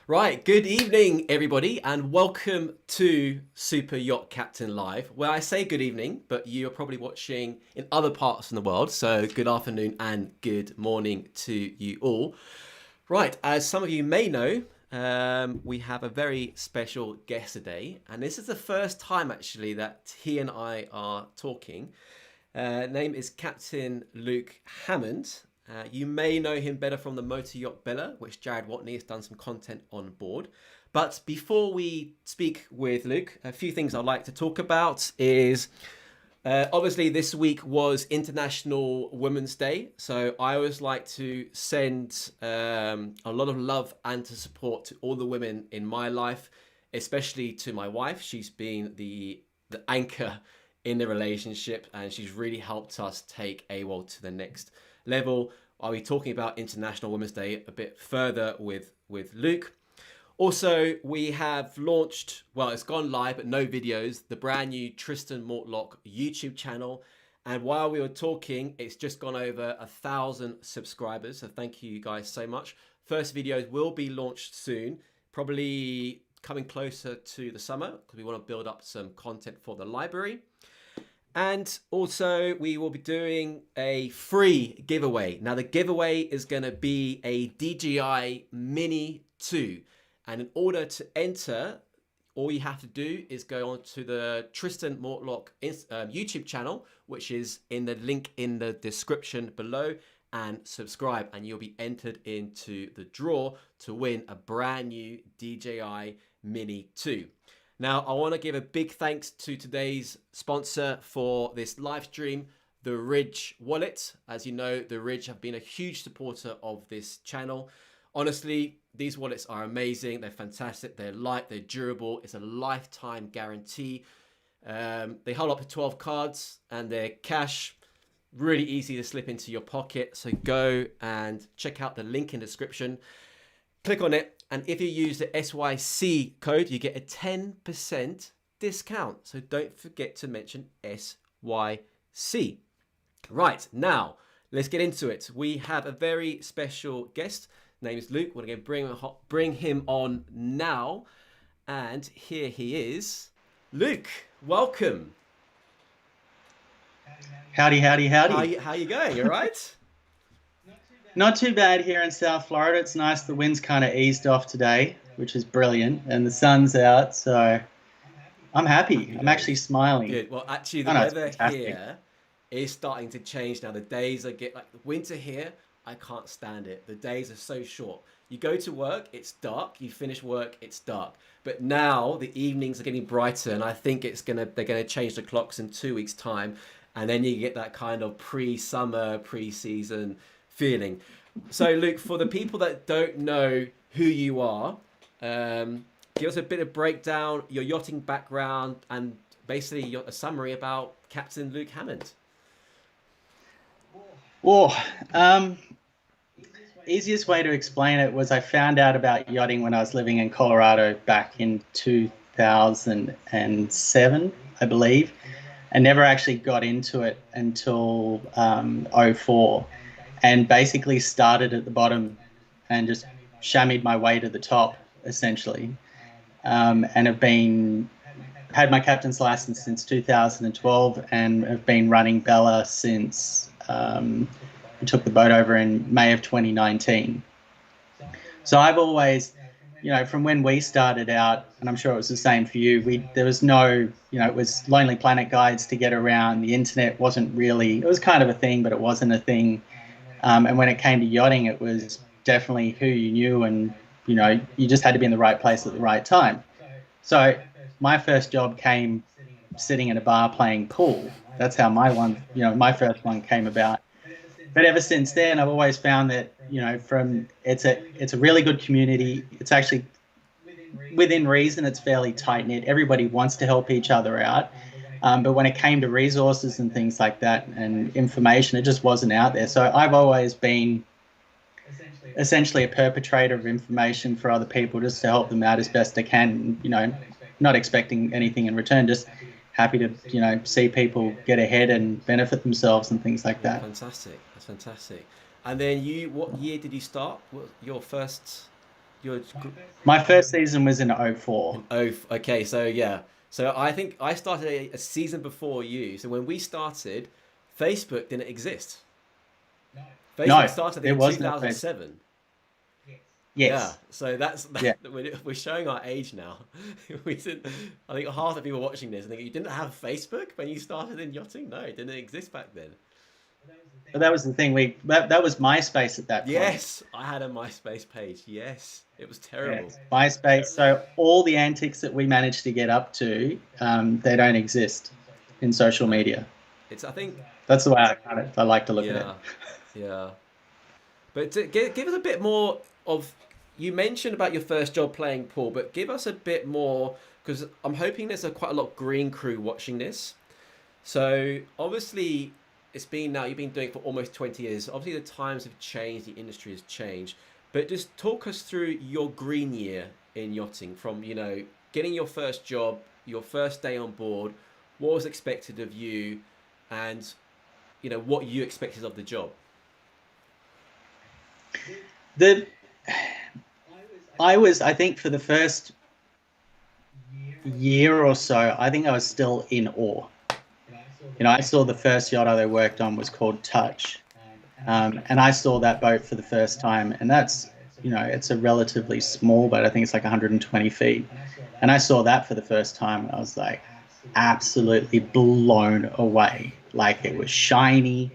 Right, good evening, everybody, and welcome to Super Yacht Captain Live, where I say good evening, but you're probably watching in other parts of the world, so good afternoon and good morning to you all. Right, as some of you may know, we have a very special guest today, and this is the first time actually that he and I are talking. Name is Captain Luke Hammond. You may know him better from the Motor Yacht Bella, which Jared Watney has done some content on board. But before we speak with Luke, a few things I'd like to talk about is obviously this week was International Women's Day. So I always like to send a lot of love and to support to all the women in my life, especially to my wife. She's been the anchor in the relationship and she's really helped us take AWOL to the next level. I'll be talking about International Women's Day a bit further with Luke. Also, we have launched, well, it's gone live, but no videos, the brand new Tristan Mortlock YouTube channel. And while we were talking, it's just gone over 1,000 subscribers. So thank you guys so much. First videos will be launched soon, probably coming closer to the summer because we want to build up some content for the library. And also we will be doing a free giveaway. Now the giveaway is going to be a DJI Mini 2. And in order to enter, all you have to do is go on to the Tristan Mortlock YouTube channel, which is in the link in the description below, and subscribe. And you'll be entered into the draw to win a brand new DJI Mini 2. Now, I want to give a big thanks to today's sponsor for this live stream, the Ridge Wallet. As you know, the Ridge have been a huge supporter of this channel. Honestly, these wallets are amazing. They're fantastic. They're light. They're durable. It's a lifetime guarantee. They hold up to 12 cards and they're cash. Really easy to slip into your pocket. So go and check out the link in the description. Click on it. And if you use the SYC code, you get a 10% discount. So don't forget to mention SYC. Right, now, let's get into it. We have a very special guest. Name is Luke. We're going to bring him on now. And here he is. Luke, welcome. Howdy, howdy, howdy. How you going? You all right? Not too bad here in South Florida. It's nice. The wind's kind of eased off today, which is brilliant. And the sun's out, so I'm happy. I'm actually smiling. Good. Well, actually, the weather here is starting to change now. The days are the winter here. I can't stand it. The days are so short. You go to work, it's dark. You finish work, it's dark. But now the evenings are getting brighter, and I think they're gonna change the clocks in 2 weeks' time, and then you get that kind of pre-summer, pre-season feeling. So Luke, for the people that don't know who you are, give us a bit of breakdown, your yachting background, and basically a summary about Captain Luke Hammond. Well, easiest way to explain it was I found out about yachting when I was living in Colorado back in 2007, I believe. I never actually got into it until 2004. And basically started at the bottom and just shammied my way to the top, essentially. And have had my captain's license since 2012 and have been running Bella since I took the boat over in May of 2019. So I've always, from when we started out, and I'm sure it was the same for you, there was no, it was Lonely Planet guides to get around. The internet wasn't really, it was kind of a thing, but it wasn't a thing. And when it came to yachting, it was definitely who you knew and, you just had to be in the right place at the right time. So my first job came sitting in a bar playing pool. That's how my first one came about. But ever since then, I've always found that, it's a really good community. It's actually within reason. It's fairly tight knit. Everybody wants to help each other out. But when it came to resources and things like that and information, it just wasn't out there. So I've always been essentially a perpetrator of information for other people just to help them out as best I can, not expecting anything in return, just happy to, see people get ahead and benefit themselves and things like that. Fantastic. That's fantastic. And then what year did you start? What your first Your My first season was in '04. an oath. Okay, so yeah. So I think I started a season before you. So when we started, Facebook didn't exist. Facebook No, started I think there in was no first. 2007. Yeah, Yes. so that's Yeah. we're showing our age now. We didn't. I think half the people watching this, I think you didn't have Facebook when you started in yachting. No, it didn't exist back then. But that was the thing. That was MySpace at that point. Yes, I had a MySpace page. Yes, it was terrible. Yes, MySpace. So all the antics that we managed to get up to, they don't exist in social No, media. it's I think That's the way I like to look at it. yeah, yeah. But give us a bit more of. You mentioned about your first job playing pool, but give us a bit more because I'm hoping there's quite a lot of green crew watching this. So obviously, it's been now you've been doing it for almost 20 years. Obviously, the times have changed, the industry has changed. But just talk us through your green year in yachting from getting your first job, your first day on board, what was expected of you, and what you expected of the job. The I think for the first year or so, I think I was still in awe. I saw the first yacht I worked on was called Touch, and I saw that boat for the first time, and that's it's a relatively small boat. I think it's like 120 feet, and I saw that for the first time, and I was like absolutely blown away. Like it was shiny,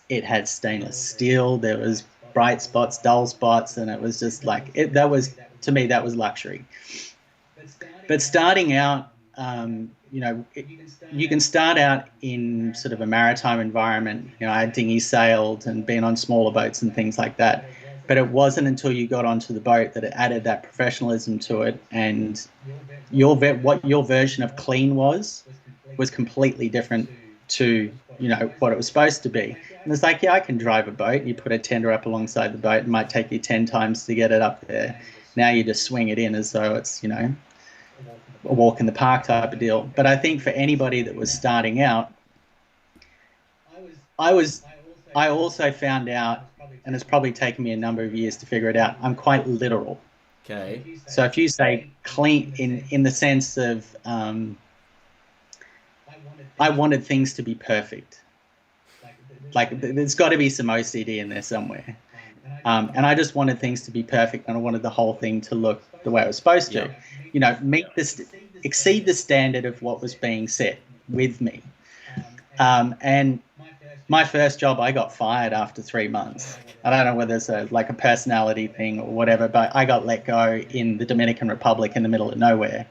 it had stainless steel, there was bright spots, dull spots, and it was just like it. That was to me that was luxury. But starting out, you can start out in sort of a maritime environment. I had dinghy sailed and been on smaller boats and things like that. But it wasn't until you got onto the boat that it added that professionalism to it, and what your version of clean was completely different to what it was supposed to be. And it's like, yeah, I can drive a boat. You put a tender up alongside the boat. It might take you 10 times to get it up there. Now you just swing it in as though it's a walk in the park type of deal. But I think for anybody that was starting out, I also found out, and it's probably taken me a number of years to figure it out, I'm quite literal. Okay. So if you say clean in the sense of I wanted things to be perfect. Like there's got to be some OCD in there somewhere. And I just wanted things to be perfect, and I wanted the whole thing to look the way it was supposed to. Exceed the standard of what was being set with me. And my first job, I got fired after 3 months. I don't know whether it's a personality thing or whatever, but I got let go in the Dominican Republic in the middle of nowhere.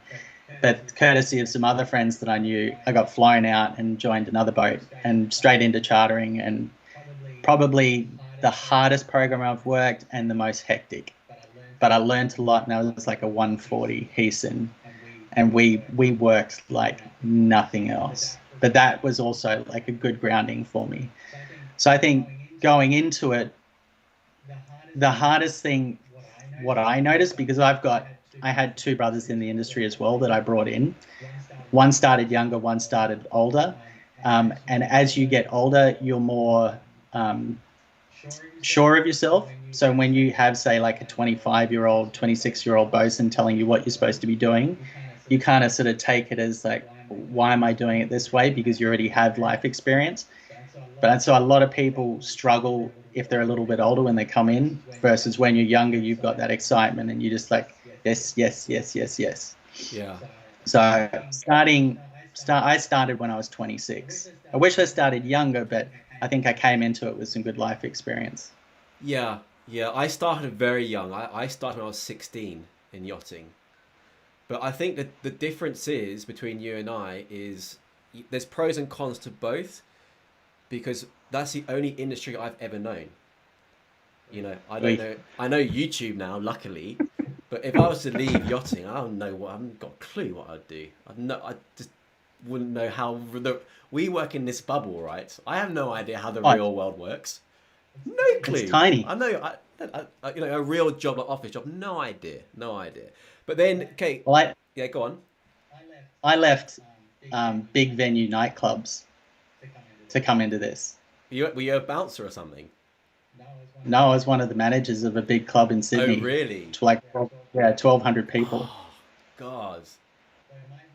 But courtesy of some other friends that I knew, I got flown out and joined another boat and straight into chartering, and probably the hardest program I've worked and the most hectic. But I learned a lot, and that was like a 140 Heeson, and we worked like nothing else. But that was also like a good grounding for me. So I think going into it, the hardest thing, what I noticed, because I had two brothers in the industry as well that I brought in. One started younger, one started older. And as you get older, you're more sure of yourself. So when you have, say, like a 25-year-old, 26-year-old bosun telling you what you're supposed to be doing, you kind of sort of take it as like, why am I doing it this way? Because you already have life experience. But so a lot of people struggle if they're a little bit older when they come in, versus when you're younger, you've got that excitement and you just like, yes, yes, yes, yes, yes. Yeah. So I started when I was 26. I wish I started younger, but I think I came into it with some good life experience. Yeah. Yeah. I started very young. I started when I was 16 in yachting. But I think that the difference is between you and I is there's pros and cons to both, because that's the only industry I've ever known. I don't know. I know YouTube now, luckily, but if I was to leave yachting, I don't know I haven't got a clue what I'd do. I just wouldn't know how we work in this bubble, right? I have no idea how the real world works. No clue. It's tiny. I know. A real job, an office job, no idea. But then, okay, Well, yeah, go on. I left big venue nightclubs to come into this. Were you a bouncer or something? No, I was one of the managers of a big club in Oh, Sydney really? to like, yeah, 1,200 people. Oh, God.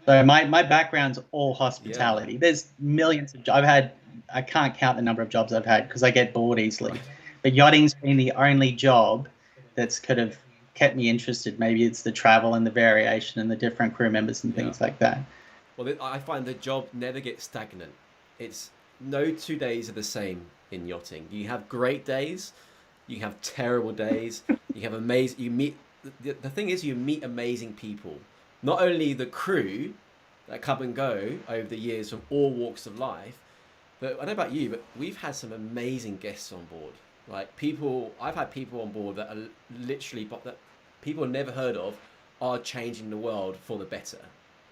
So my background's all Yeah. hospitality. There's millions of I've had. I can't count the number of jobs I've had because I get bored easily. Right. But yachting's been the only job that's kind of kept me interested. Maybe it's the travel and the variation and the different crew members and Yeah. things like that. Well, I find the job never gets stagnant. It's no 2 days are the same in yachting. You have great days, you have terrible days, you have amazing. You meet the thing is you meet amazing people. Not only the crew that come and go over the years from all walks of life, but I don't know about you, but we've had some amazing guests on board. Like people, I've had people on board that are literally, but that people never heard of, are changing the world for the better.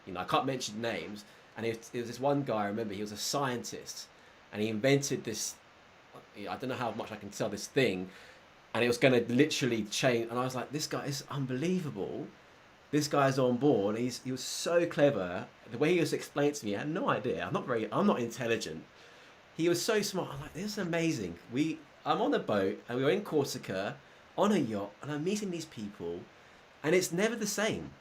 You know, I can't mention names. And it was this one guy. I remember he was a scientist, and he invented this. I don't know how much I can tell this thing, and it was going to literally change. And I was like, this guy is unbelievable. This guy's on board. He was so clever. The way he was explained to me, I had no idea. I'm not intelligent. He was so smart. I'm like, this is amazing. I'm on a boat and we were in Corsica on a yacht, and I'm meeting these people, and it's never the same.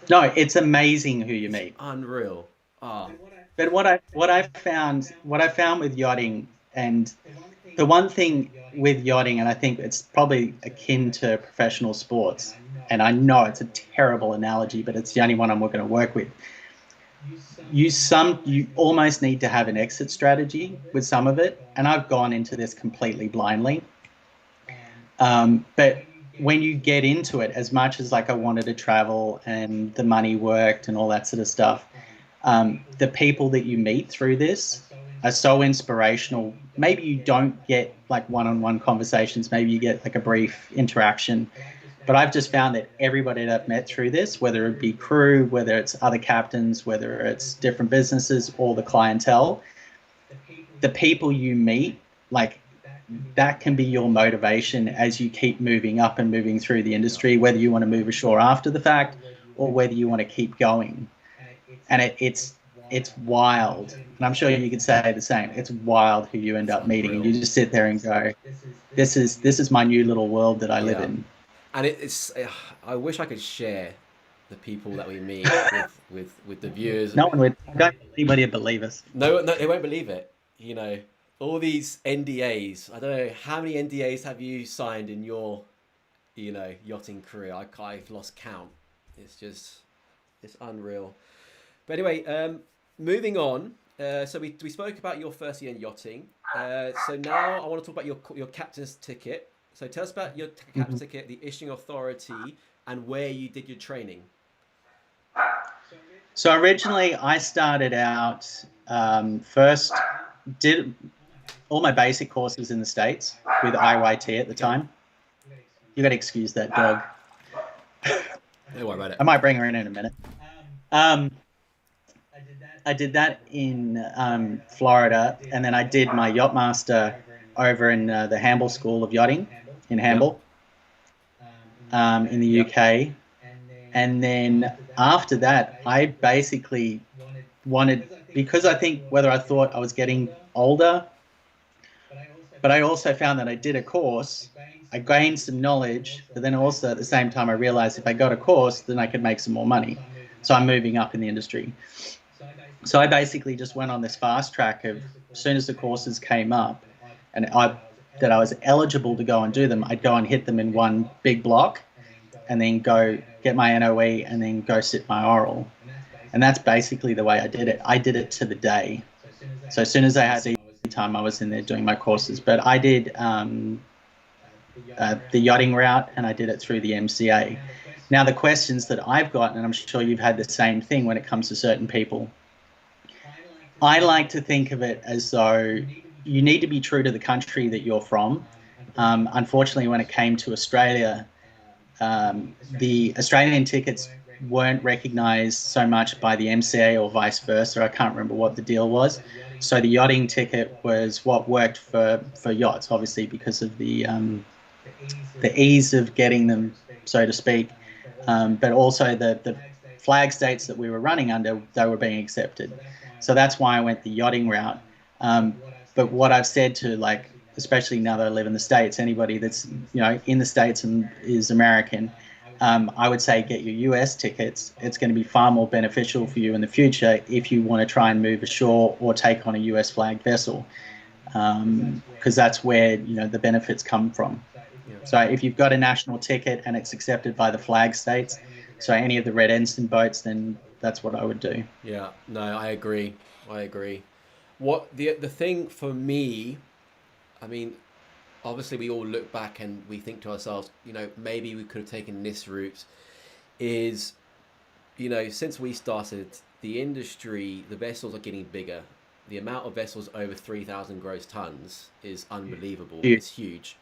No, it's amazing who you It's meet. unreal. Ah, But what I found with yachting, and the one thing with yachting, and I think it's probably akin to professional sports, and I know it's a terrible analogy, but it's the only one I'm going to work with. You almost need to have an exit strategy with some of it, and I've gone into this completely blindly. But when you get into it, as much as like I wanted to travel and the money worked and all that sort of stuff, the people that you meet through this are so inspirational. Maybe you don't get like one-on-one conversations, maybe you get like a brief interaction, but I've just found that everybody that I've met through this, whether it be crew, whether it's other captains, whether it's different businesses or the clientele, the people you meet, like that can be your motivation as you keep moving up and moving through the industry, whether you want to move ashore after the fact or whether you want to keep going. And it's wild, and I'm sure you could say the same. It's wild who you end it's up meeting, and unreal. you just sit there and go, "This is my new little world that I live Yeah. in." And it's I wish I could share the people that we meet with the viewers. No one would. I don't think anybody would believe us. No, no, they won't believe it. You know, all these NDAs. I don't know how many NDAs have you signed in your, yachting career. I've lost count. It's just, it's unreal. But anyway, moving on. So we spoke about your first year in yachting. So now I want to talk about your captain's ticket. So tell us about your captain's ticket, the issuing authority, and where you did your training. So originally, I started out first, did all my basic courses in the States with IYT at the time. You got to excuse that dog. Don't worry about it. I might bring her in a minute. Um, I did that in Florida, and then I did my yacht master over in the Hamble School of Yachting in Hamble, in the Yep. UK. And then after that, I basically wanted, because I think whether I thought I was getting older, but I also found that I did a course, I gained some knowledge, but then also at the same time I realized if I got a course, then I could make some more money. So I'm moving up in the industry. So I basically just went on this fast track of, as soon as the courses came up and that I was eligible to go and do them, I'd go and hit them in one big block and then go get my NOE and then go sit my oral. And that's basically the way I did it. I did it to the day. So as soon as I had the time, I was in there doing my courses. But I did the yachting route, and I did it through the MCA. Now, the questions that I've got, and I'm sure you've had the same thing when it comes to certain people, I like to think of it as though you need to be true to the country that you're from. Unfortunately, when it came to Australia, the Australian tickets weren't recognised so much by the MCA or vice versa. I can't remember what the deal was. So the yachting ticket was what worked for yachts, obviously because of the ease of getting them, so to speak, but also the flag states that we were running under, they were being accepted. So that's why I went the yachting route. But what I've said to like especially now that I live in the States, anybody that's, in the States and is American, I would say get your US tickets. It's going to be far more beneficial for you in the future if you want to try and move ashore or take on a US flagged vessel, because that's where, the benefits come from. So if you've got a national ticket and it's accepted by the flag states, so any of the red ensign boats, then that's what I would do. Yeah, no, I agree. I agree. What the thing for me, I mean, obviously we all look back and we think to ourselves, maybe we could have taken this route. Is, since we started the industry, the vessels are getting bigger. The amount of vessels over 3,000 gross tons is unbelievable. Yeah. It's huge.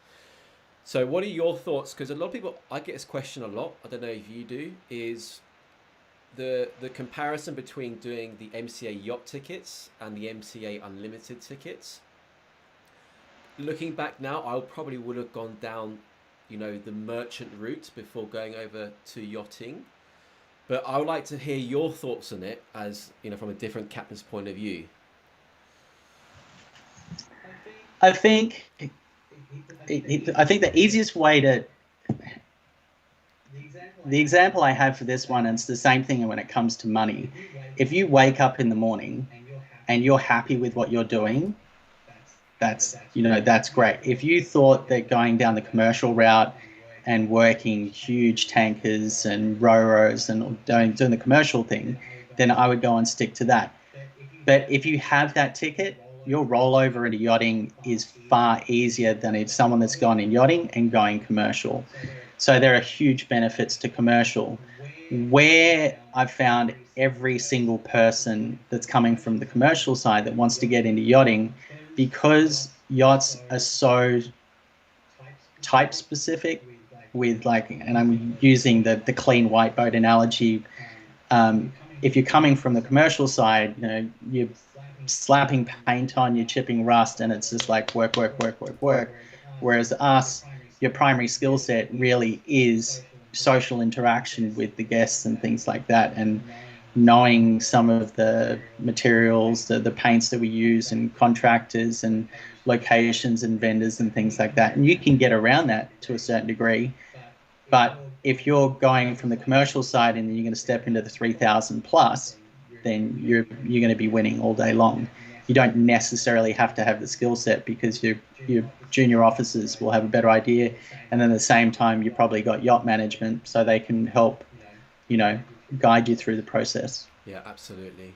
So what are your thoughts? Because a lot of people, I get this question a lot, I don't know if you do, is the comparison between doing the MCA yacht tickets and the MCA unlimited tickets. Looking back now, I probably would have gone down, the merchant route before going over to yachting. But I would like to hear your thoughts on it as, from a different captain's point of view. I think the easiest way to, the example I have for this one, and it's the same thing when it comes to money. If you wake up in the morning and you're happy with what you're doing, that's great. If you thought that going down the commercial route and working huge tankers and ro-ros and doing the commercial thing, then I would go and stick to that. But if you have that ticket, your rollover into yachting is far easier than if someone that's gone in yachting and going commercial. So there are huge benefits to commercial. Where I've found every single person that's coming from the commercial side that wants to get into yachting, because yachts are so type specific with and I'm using the clean white boat analogy. If you're coming from the commercial side, you're slapping paint on, you're chipping rust, and it's just like work. Whereas us, your primary skill set really is social interaction with the guests and things like that, and knowing some of the materials, the paints that we use, and contractors and locations and vendors and things like that. And you can get around that to a certain degree. But if you're going from the commercial side and then you're going to step into the 3,000 plus, then you're going to be winning all day long. You don't necessarily have to have the skill set, because your junior officers will have a better idea, and then at the same time you probably got yacht management, so they can help guide you through the process. Yeah, absolutely.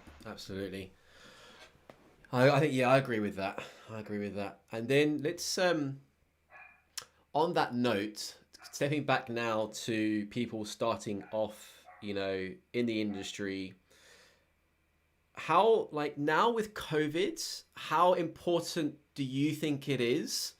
I think, I agree with that. And then let's on that note, stepping back now to people starting off in the industry, how, now with COVID, how important do you think it is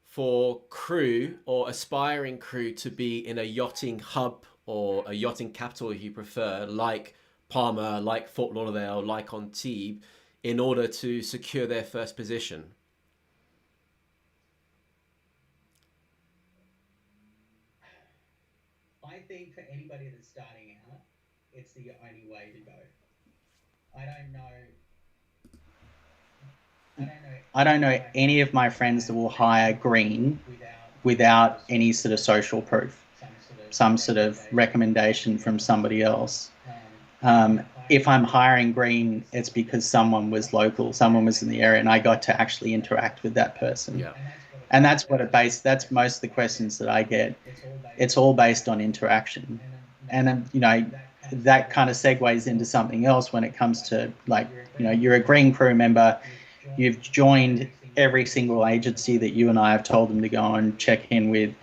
for crew or aspiring crew to be in a yachting hub or a yachting capital, if you prefer, like Palma, like Fort Lauderdale, like Antibes, in order to secure their first position? I think for anybody that's starting out, it's the only way to go. I don't know any of my friends that will hire green without any sort of social proof, some sort of recommendation from somebody else. If I'm hiring green, it's because someone was local, someone was in the area, and I got to actually interact with that person. Yeah. And that's that's most of the questions that I get. It's all based on interaction. And, that kind of segues into something else when it comes to, you're a green crew member, you've joined every single agency that you and I have told them to go and check in with.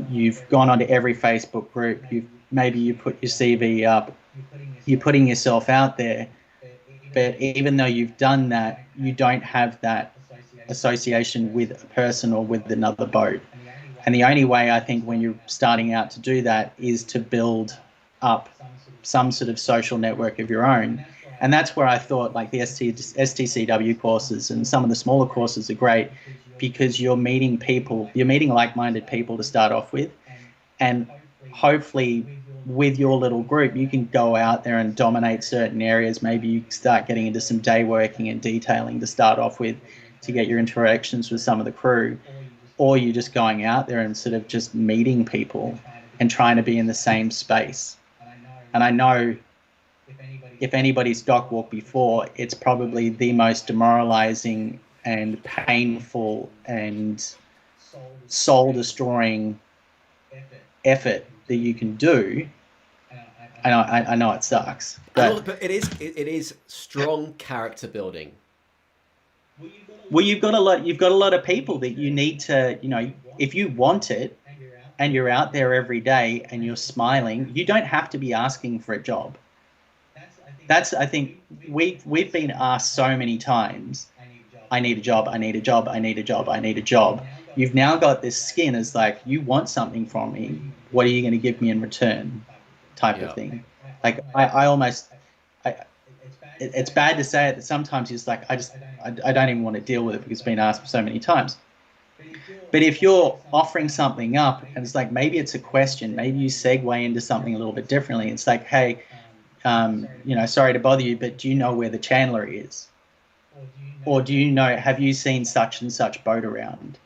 You've gone onto every Facebook group. Maybe you put your CV up. You're putting yourself out there. But even though you've done that, you don't have that association with a person or with another boat. And the only way, I think, when you're starting out to do that is to build up some sort of social network of your own. And that's where I thought the STCW courses and some of the smaller courses are great, because you're meeting like-minded people to start off with. And hopefully with your little group, you can go out there and dominate certain areas. Maybe you start getting into some day working and detailing to start off with. to get your interactions with some of the crew, or you're just going out there and sort of just meeting people and trying to be in the same space. And I know if anybody's dock walked before, it's probably the most demoralizing and painful and soul-destroying effort that you can do. I know it sucks, but it is strong character building. Well, you've got a lot of people that you need to, if you want it and you're out there every day and you're smiling, you don't have to be asking for a job. I think we've been asked so many times, I need a job, I need a job, I need a job, I need a job. You've now got this skin as like, you want something from me, what are you going to give me in return, type of thing. Like it's bad to say it, that sometimes it's like, I don't even want to deal with it because it's been asked so many times. But if you're offering something up and it's like, maybe it's a question, maybe you segue into something a little bit differently. It's like, hey, sorry to bother you, but do you know where the chandler is? Or do you know, have you seen such and such boat around?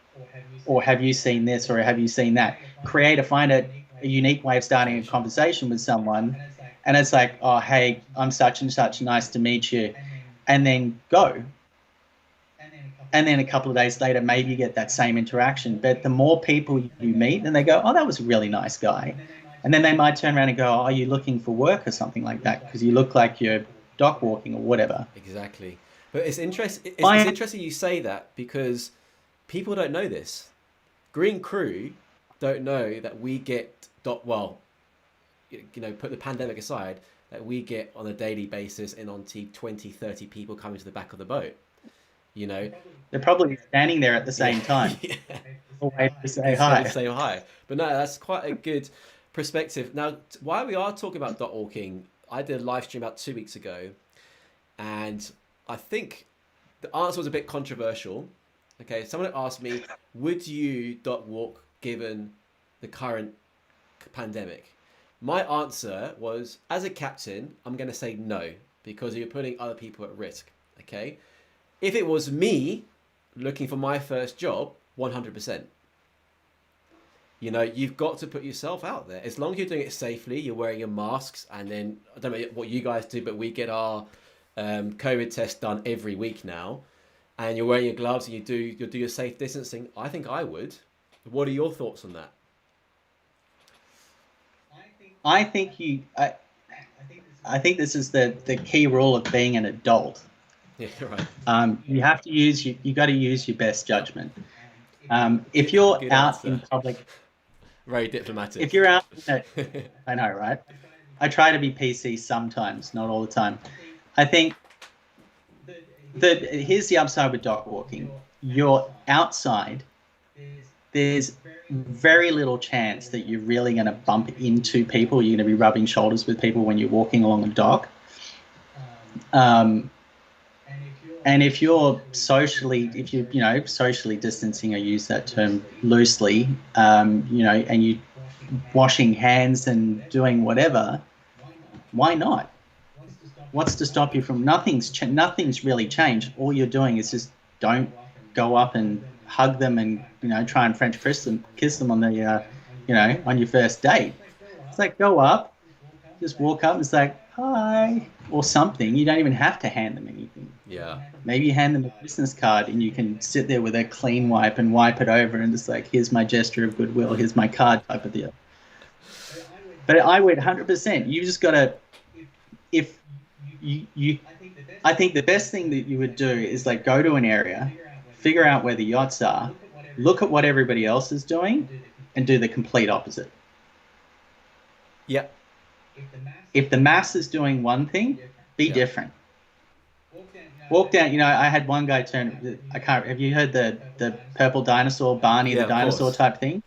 Or have you seen this, or have you seen that? Find a unique way of starting a conversation with someone. And it's like, oh, hey, I'm such and such, nice to meet you. And then go. And then a couple of days later, maybe you get that same interaction. But the more people you meet, and they go, oh, that was a really nice guy. And then they might turn around and go, oh, are you looking for work or something like that? Because you look like you're dock walking or whatever. Exactly. But it's interesting you say that, because people don't know this. Green crew don't know that we get put the pandemic aside, that we get on a daily basis and on 20, 30 people coming to the back of the boat. They're probably standing there at the same time. Yeah. To say hi. Say hi. But no, that's quite a good perspective. Now, while we are talking about dock walking, I did a live stream about 2 weeks ago, and I think the answer was a bit controversial. Okay, someone asked me, would you dock walk given the current pandemic? My answer was, as a captain, I'm going to say no, because you're putting other people at risk. Okay, if it was me looking for my first job, 100%. You've got to put yourself out there. As long as you're doing it safely, you're wearing your masks, and then I don't know what you guys do, but we get our COVID test done every week now, and you're wearing your gloves and you'll do your safe distancing. I think I would. What are your thoughts on that? I think this is the key rule of being an adult. Yeah, right. You have to you got to use your best judgment. If you're Good out answer. in public, very diplomatic. If you're out, I know, right? I try to be PC sometimes, not all the time. I think that here's the upside with dock walking. You're outside. There's very little chance that you're really going to bump into people. You're going to be rubbing shoulders with people when you're walking along the dock. And if you're socially distancing, I use that term loosely, and you washing hands and doing whatever, why not? What's to stop you from? Nothing's really changed. All you're doing is just don't go up and hug them and try and French kiss them on the on your first date. It's like, go up, just walk up and say hi or something. You don't even have to hand them anything. Yeah. Maybe you hand them a business card and you can sit there with a clean wipe and wipe it over and just like, here's my gesture of goodwill, here's my card type of deal. But I would 100%. You just got to, if you, I think the best thing that you would do is like go to an area, figure out where the yachts are, look at what everybody else is doing, and do the complete opposite. Yep. If the mass is doing one thing, be different. Walk down. I had one guy turn. Have you heard the purple dinosaur, Barney the dinosaur type thing?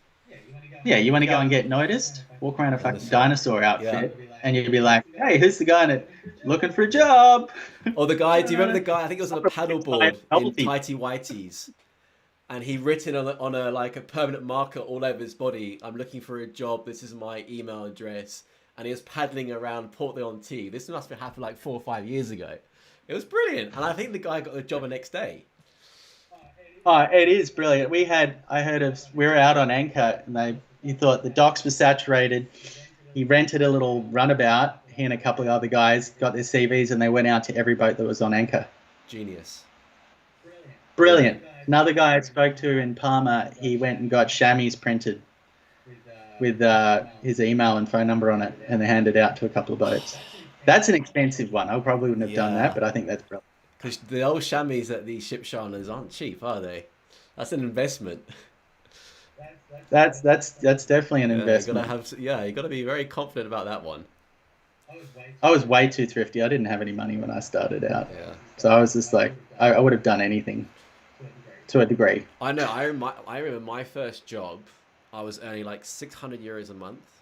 Yeah, you want to go and get noticed? Walk around a fucking dinosaur outfit, and you'd be like, "Hey, who's the guy looking for a job?" Or the guy. Do you remember the guy? I think it was on a paddleboard in tighty whities, and he written on a like a permanent marker all over his body, "I'm looking for a job. This is my email address." And he was paddling around Port-Leon-T. This must have happened like 4 or 5 years ago. It was brilliant, and I think the guy got the job the next day. Oh, it is brilliant. We were out on anchor, and he thought the docks were saturated. He rented a little runabout. He and a couple of other guys got their CVs, and they went out to every boat that was on anchor. Genius. Brilliant. Another guy I spoke to in Palma, he went and got chamois printed with his email and phone number on it, and they handed it out to a couple of boats. That's an expensive one. I probably wouldn't have done that, but I think that's brilliant. Because the old chamois at these ship shiners aren't cheap, are they? That's an investment. That's definitely an investment. You got to be very confident about that one. I was way too thrifty. I didn't have any money when I started out. Yeah. So I was just like, I would have done anything to a degree. I know. I remember my first job. I was earning like 600 euros a month,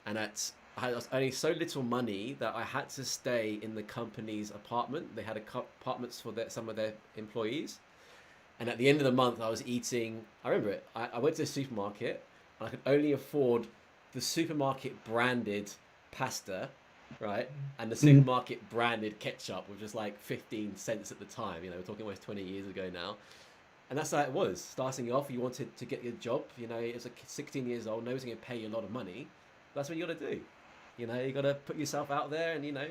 and I was earning so little money that I had to stay in the company's apartment. They had apartments for some of their employees. And at the end of the month, I was eating. I remember it. I went to the supermarket, and I could only afford the supermarket branded pasta, right, and the supermarket branded ketchup, which was like 15 cents at the time. You know, we're talking almost 20 years ago now. And that's how it was. Starting off, you wanted to get your job. You know, as a 16 years old, nobody's going to pay you a lot of money. That's what you got to do. You know, you got to put yourself out there and, you know,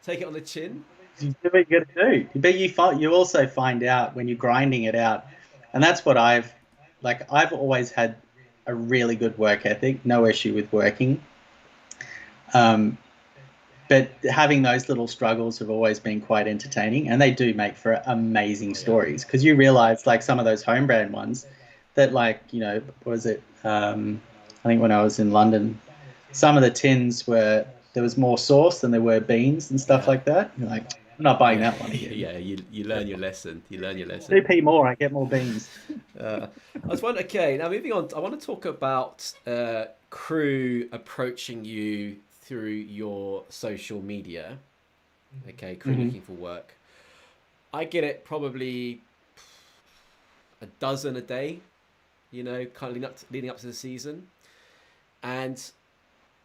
take it on the chin. You do what you got to do. But you also find out when you're grinding it out. And that's what I've always had a really good work ethic, no issue with working. But having those little struggles have always been quite entertaining, and they do make for amazing stories, because you realize, like, some of those home brand ones that, like, you know, what was it? I think when I was in London, some of the tins there was more sauce than there were beans and stuff like that. You're like, I'm not buying that one again. Yeah, you learn your lesson. 2p more, I get more beans. I was wondering, okay, now moving on, I want to talk about crew approaching you through your social media. Okay, crew looking for work. I get it probably a dozen a day, you know, kind of leading up to the season. And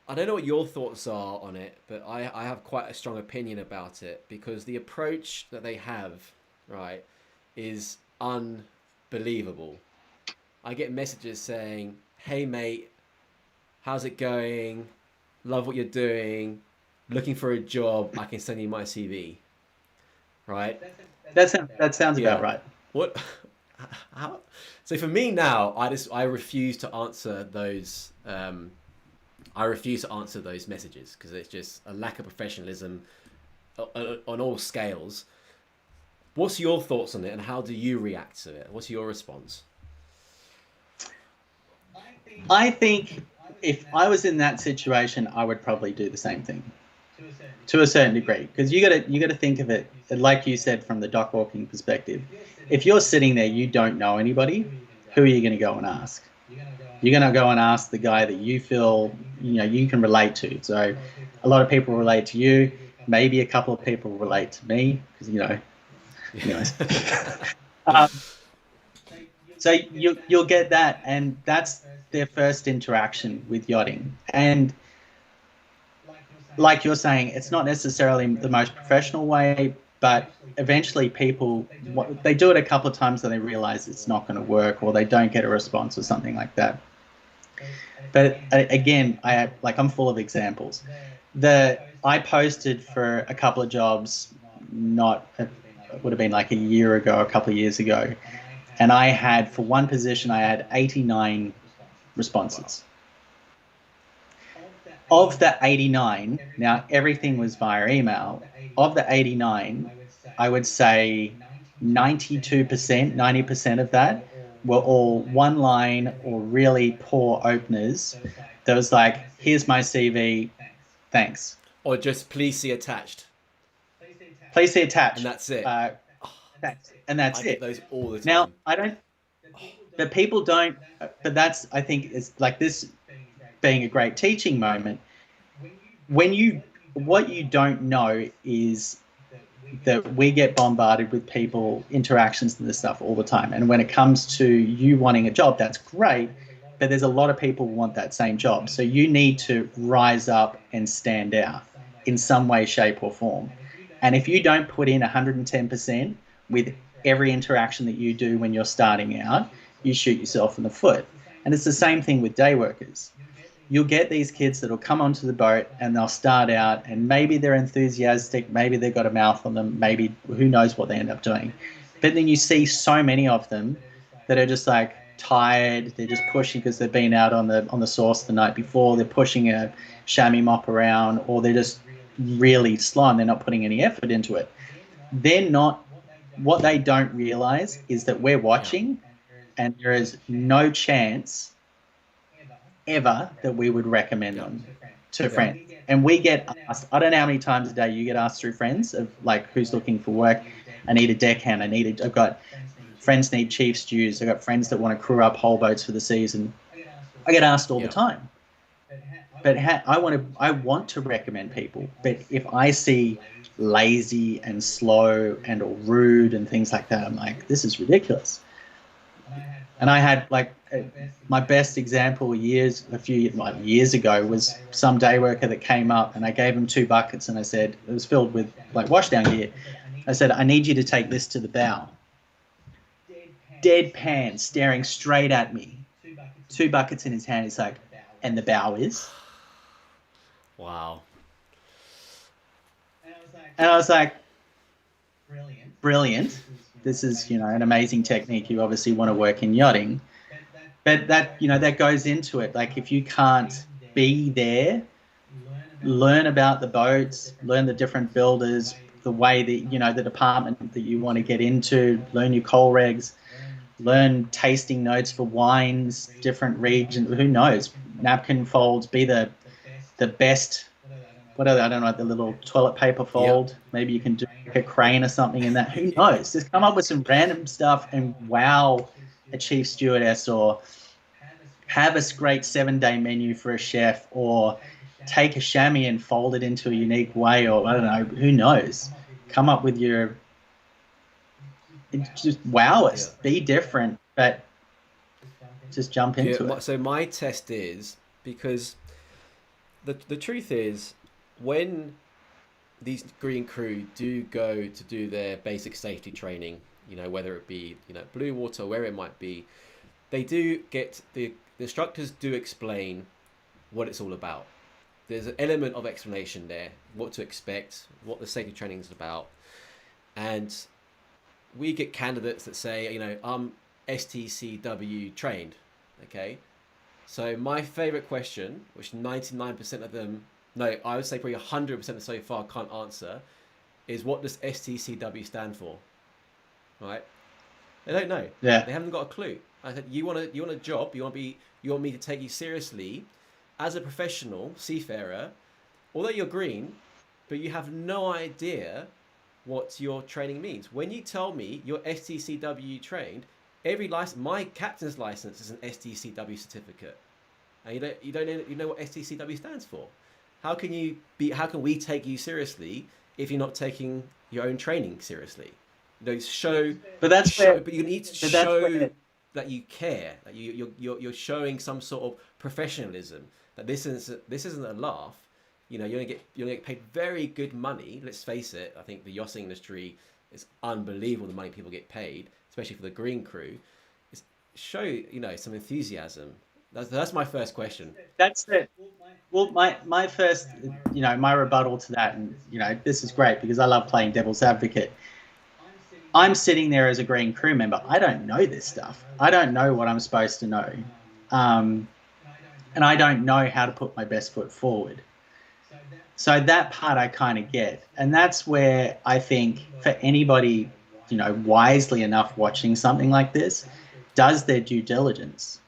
I don't know what your thoughts are on it, but I have quite a strong opinion about it, because the approach that they have, right, is unbelievable. I get messages saying, hey mate, how's it going? Love what you're doing. Looking for a job. I can send you my CV. Right? That sounds about right. What? How? So for me now, I refuse to answer those. I refuse to answer those messages, because it's just a lack of professionalism on all scales. What's your thoughts on it, and how do you react to it? What's your response? I think if I was in that situation, I would probably do the same thing to a certain degree, because you got to think of it, like you said, from the dock walking perspective. If you're sitting there, you don't know anybody, who are you going to go and ask? You're going to go and ask the guy that you feel, you know, you can relate to. So a lot of people relate to you. Maybe a couple of people relate to me, because, you know, anyways. So you'll get that, and that's their first interaction with yachting. And like you're saying, it's not necessarily the most professional way, but eventually people, they do it a couple of times and they realize it's not going to work, or they don't get a response or something like that. But again, I'm full of examples. I posted for a couple of jobs, it would have been like a year ago, a couple of years ago, and I had, for one position, I had 89 responses. Of the 89, now everything was via email. Of the 89, I would say 92%, 90% of that were all one line or really poor openers. That was like, here's my CV, thanks. Or just please see attached. Please see attached. And that's it. That's I it. get those all the time. Now, but people don't, but that's, I think, it's like this being a great teaching moment. What you don't know is that we get bombarded with people, interactions and this stuff all the time. And when it comes to you wanting a job, that's great, but there's a lot of people who want that same job. So you need to rise up and stand out in some way, shape or form. And if you don't put in 110% with every interaction that you do when you're starting out, you shoot yourself in the foot. And it's the same thing with day workers. You'll get these kids that'll come onto the boat and they'll start out, and maybe they're enthusiastic, maybe they've got a mouth on them, maybe who knows what they end up doing. But then you see so many of them that are just like tired, they're just pushing because they've been out on the source the night before, they're pushing a chamois mop around, or they're just really slow and they're not putting any effort into it. They're not, what they don't realize is that we're watching, and there is no chance ever that we would recommend them to friends. And we get asked, I don't know how many times a day you get asked through friends of like, who's looking for work? I need a deckhand. I've got friends need chief stews. I've got friends that want to crew up whole boats for the season. I get asked all the time. But I want to recommend people. But if I see lazy and slow and or rude and things like that, I'm like, this is ridiculous. And I had like my best example a few years ago was some day worker that came up, and I gave him 2 buckets, and I said, it was filled with like washdown gear. I said, I need you to take this to the bow. Deadpan, staring straight at me. 2 buckets in his hand. He's like, and the bow is? Wow. And I was like, brilliant. This is, an amazing technique. You obviously want to work in yachting. But that, that goes into it. Like, if you can't be there, learn about the boats, learn the different builders, the way that, the department that you want to get into, learn your coal regs, learn tasting notes for wines, different regions, who knows, napkin folds, be the best, I don't know, the little toilet paper fold. Yep. Maybe you can do like a crane or something in that. Who knows? Just come up with some random stuff and wow a chief stewardess, or have a great 7-day menu for a chef, or take a chamois and fold it into a unique way, or I don't know, who knows? Come up with just wow us. Yeah. Be different, but just jump into it. So my test is, because the truth is, when these green crew do go to do their basic safety training, whether it be, blue water, where it might be, they do get, the instructors do explain what it's all about. There's an element of explanation there, what to expect, what the safety training is about. And we get candidates that say, I'm STCW trained, okay? So my favorite question, which 99% of them, no, I would say probably 100% so far can't answer, is what does STCW stand for? Right? They don't know. Yeah. They haven't got a clue. I said, you want a job, you want me to take you seriously as a professional seafarer, although you're green, but you have no idea what your training means. When you tell me you're STCW trained, every license, my captain's license is an STCW certificate, and you don't know what STCW stands for. How can we take you seriously if you're not taking your own training seriously? But you need to show that you care, that you're showing some sort of professionalism. That this isn't a laugh. You're gonna get paid very good money. Let's face it. I think the yachting industry is unbelievable. The money people get paid, especially for the green crew. Show some enthusiasm. That's my first question. That's it. Well, my first, my rebuttal to that, and this is great because I love playing devil's advocate. I'm sitting there as a green crew member. I don't know this stuff. I don't know what I'm supposed to know, and I don't know how to put my best foot forward. So that part I kind of get, and that's where I think for anybody, wisely enough watching something like this, does their due diligence.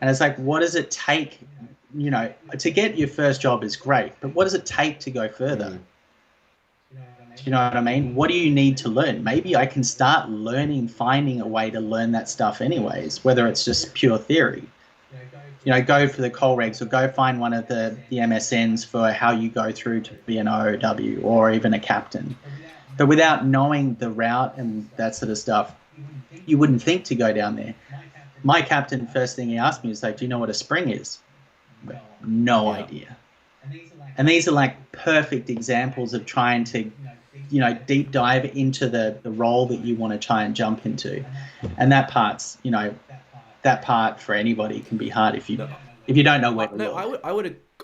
And it's like, what does it take? To get your first job is great, but what does it take to go further? Do you know what I mean? What do you need to learn? Maybe I can start finding a way to learn that stuff anyways, whether it's just pure theory. Go for the coal regs, or go find one of the MSNs for how you go through to be an OOW or even a captain. But without knowing the route and that sort of stuff, you wouldn't think to go down there. My captain, first thing he asked me was like, do you know what a spring is? No idea. And these are like perfect examples of trying to deep dive into the role that you want to try and jump into. And that part for anybody can be hard if No, you don't know where to no, look.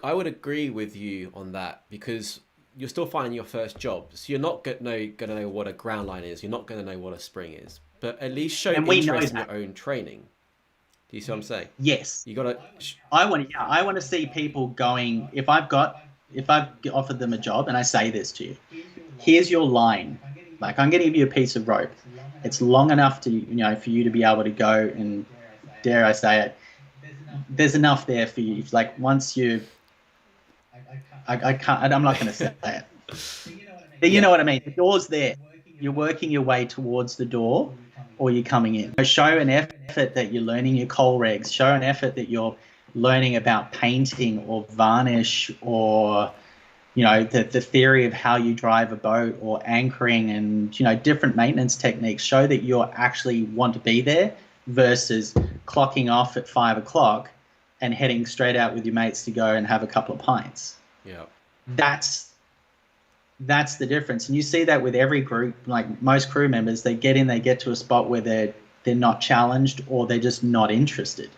I would agree with you on that because you're still finding your first job, so you're not gonna know what a ground line is. You're not gonna know what a spring is, but at least show And we know interest in that. your own training. Do you see what I'm saying? Yes. You gotta. I want to see people going, if I've offered them a job and I say this to you, here's your line. Like, I'm going to give you a piece of rope. It's long enough to, for you to be able to go, and dare I say it, there's enough there for you. Like, once you, I can't, I'm not going to say it. But you know what I mean? The door's there. You're working your way towards the door, or you're coming in. So show an effort that you're learning your coal regs. Show an effort that you're learning about painting or varnish, or the theory of how you drive a boat, or anchoring, and different maintenance techniques. Show that you actually want to be there versus clocking off at 5 o'clock and heading straight out with your mates to go and have a couple of pints. Yeah. That's the difference. And you see that with every group. Like, most crew members, they get to a spot where they're not challenged, or they're just not interested.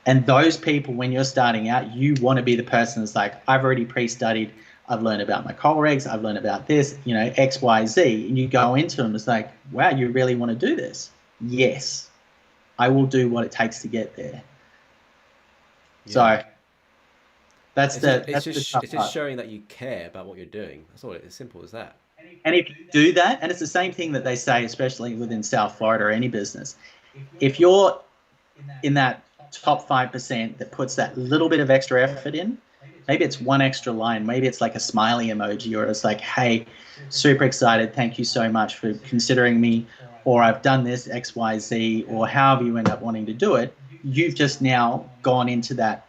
And those people, when you're starting out, you want to be the person that's like, I've already pre-studied, I've learned about my coal regs, I've learned about this, X, Y, Z. And you go into them, it's like, wow, you really want to do this? Yes, I will do what it takes to get there. Yeah. So it's just showing that you care about what you're doing. That's all. It's as simple as that. And if you do that, and it's the same thing that they say, especially within South Florida or any business, if you're in that top 5% that puts that little bit of extra effort in, maybe it's one extra line, maybe it's like a smiley emoji, or it's like, hey, super excited, thank you so much for considering me, or I've done this X, Y, Z, or however you end up wanting to do it. You've just now gone into that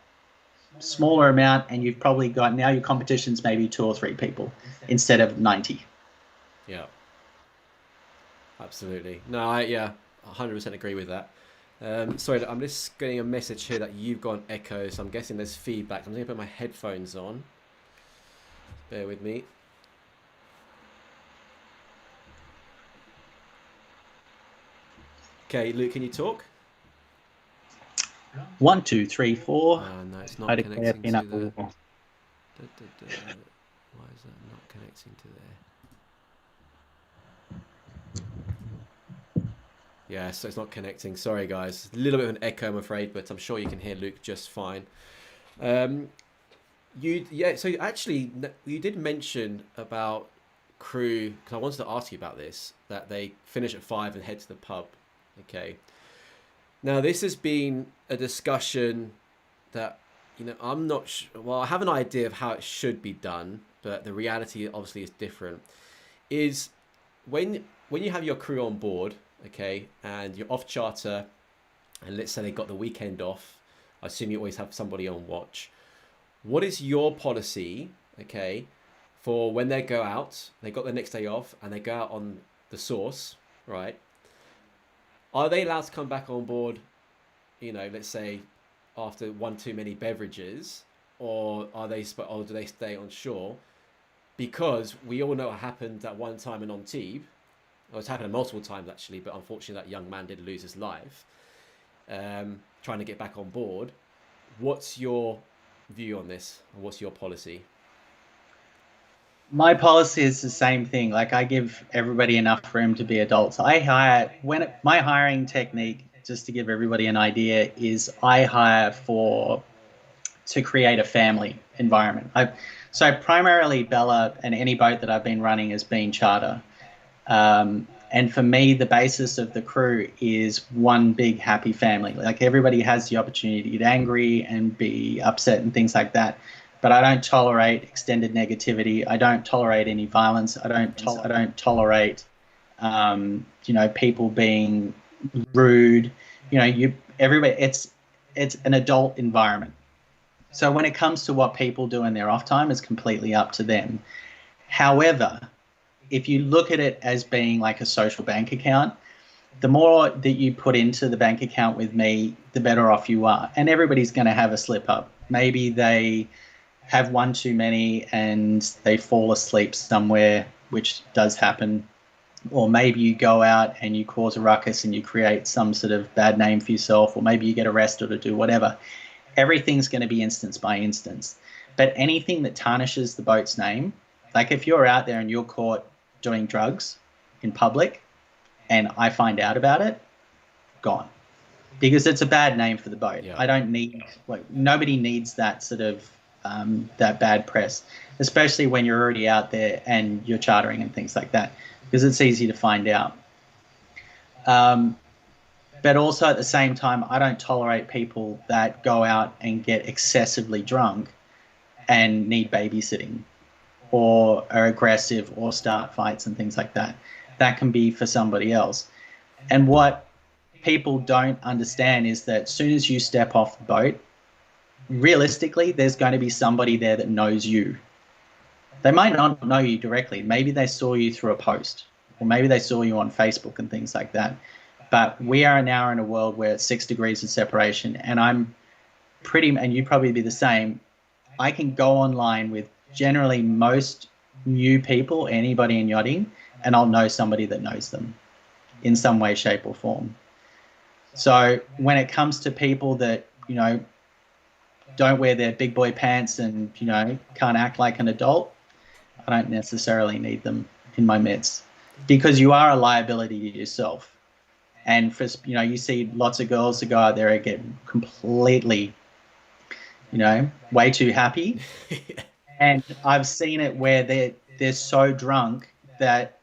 smaller amount, and you've probably got, now your competition's maybe 2 or 3 people instead of 90. Yeah, absolutely. No, I 100% agree with that. Sorry, I'm just getting a message here that you've got an echo, so I'm guessing there's feedback. I'm going to put my headphones on. Bear with me. Okay, Luke, can you talk? 1, 2, 3, 4. No, it's not connecting to the... Why is that not connecting to there? Yeah, so it's not connecting. Sorry, guys. A little bit of an echo, I'm afraid, but I'm sure you can hear Luke just fine. So actually, you did mention about crew, because I wanted to ask you about this, that they finish at 5 and head to the pub. Okay. Now, this has been a discussion that, I'm not well, I have an idea of how it should be done, but the reality obviously is different. Is when you have your crew on board, okay, and you're off charter, and let's say they got the weekend off, I assume you always have somebody on watch. What is your policy, okay, for when they go out, they got the next day off, and they go out on the source, right? Are they allowed to come back on board, let's say after one too many beverages, or do they stay on shore? Because we all know what happened at one time in Antibes. Well, it's happened multiple times actually, but unfortunately that young man did lose his life trying to get back on board. What's your view on this? And what's your policy? My policy is the same thing. Like, I give everybody enough room to be adults. My hiring technique, just to give everybody an idea, is I hire to create a family environment. So primarily Bella and any boat that I've been running has been charter. And for me, the basis of the crew is one big happy family. Like, everybody has the opportunity to get angry and be upset and things like that. But I don't tolerate extended negativity. I don't tolerate any violence. I don't tolerate, people being rude. Everybody. It's an adult environment. So when it comes to what people do in their off time, it's completely up to them. However, if you look at it as being like a social bank account, the more that you put into the bank account with me, the better off you are. And everybody's going to have a slip up. Maybe they have one too many and they fall asleep somewhere which does happen, or maybe you go out and you cause a ruckus and you create some sort of bad name for yourself, or maybe you get arrested or do whatever. Everything's going to be instance by instance. But anything that tarnishes the boat's name, like if you're out there and you're caught doing drugs in public and I find out about it, gone. Because it's a bad name for the boat. Yeah. I don't need, nobody needs that sort of, that bad press, especially when you're already out there and you're chartering and things like that, because it's easy to find out. But also at the same time, I don't tolerate people that go out and get excessively drunk and need babysitting or are aggressive or start fights and things like that. That can be for somebody else. And what people don't understand is that as soon as you step off the boat, realistically, there's going to be somebody there that knows you. They might not know you directly. Maybe they saw you through a post, or maybe they saw you on Facebook and things like that. But we are now in a world where it's 6 degrees of separation, and I'm pretty, and you'd probably be the same. I can go online with generally most new people, anybody in yachting, and I'll know somebody that knows them in some way, shape, or form. So when it comes to people that, don't wear their big boy pants and, can't act like an adult, I don't necessarily need them in my midst, because you are a liability to yourself. And for, you see lots of girls that go out there and get completely, way too happy. And I've seen it where they're so drunk that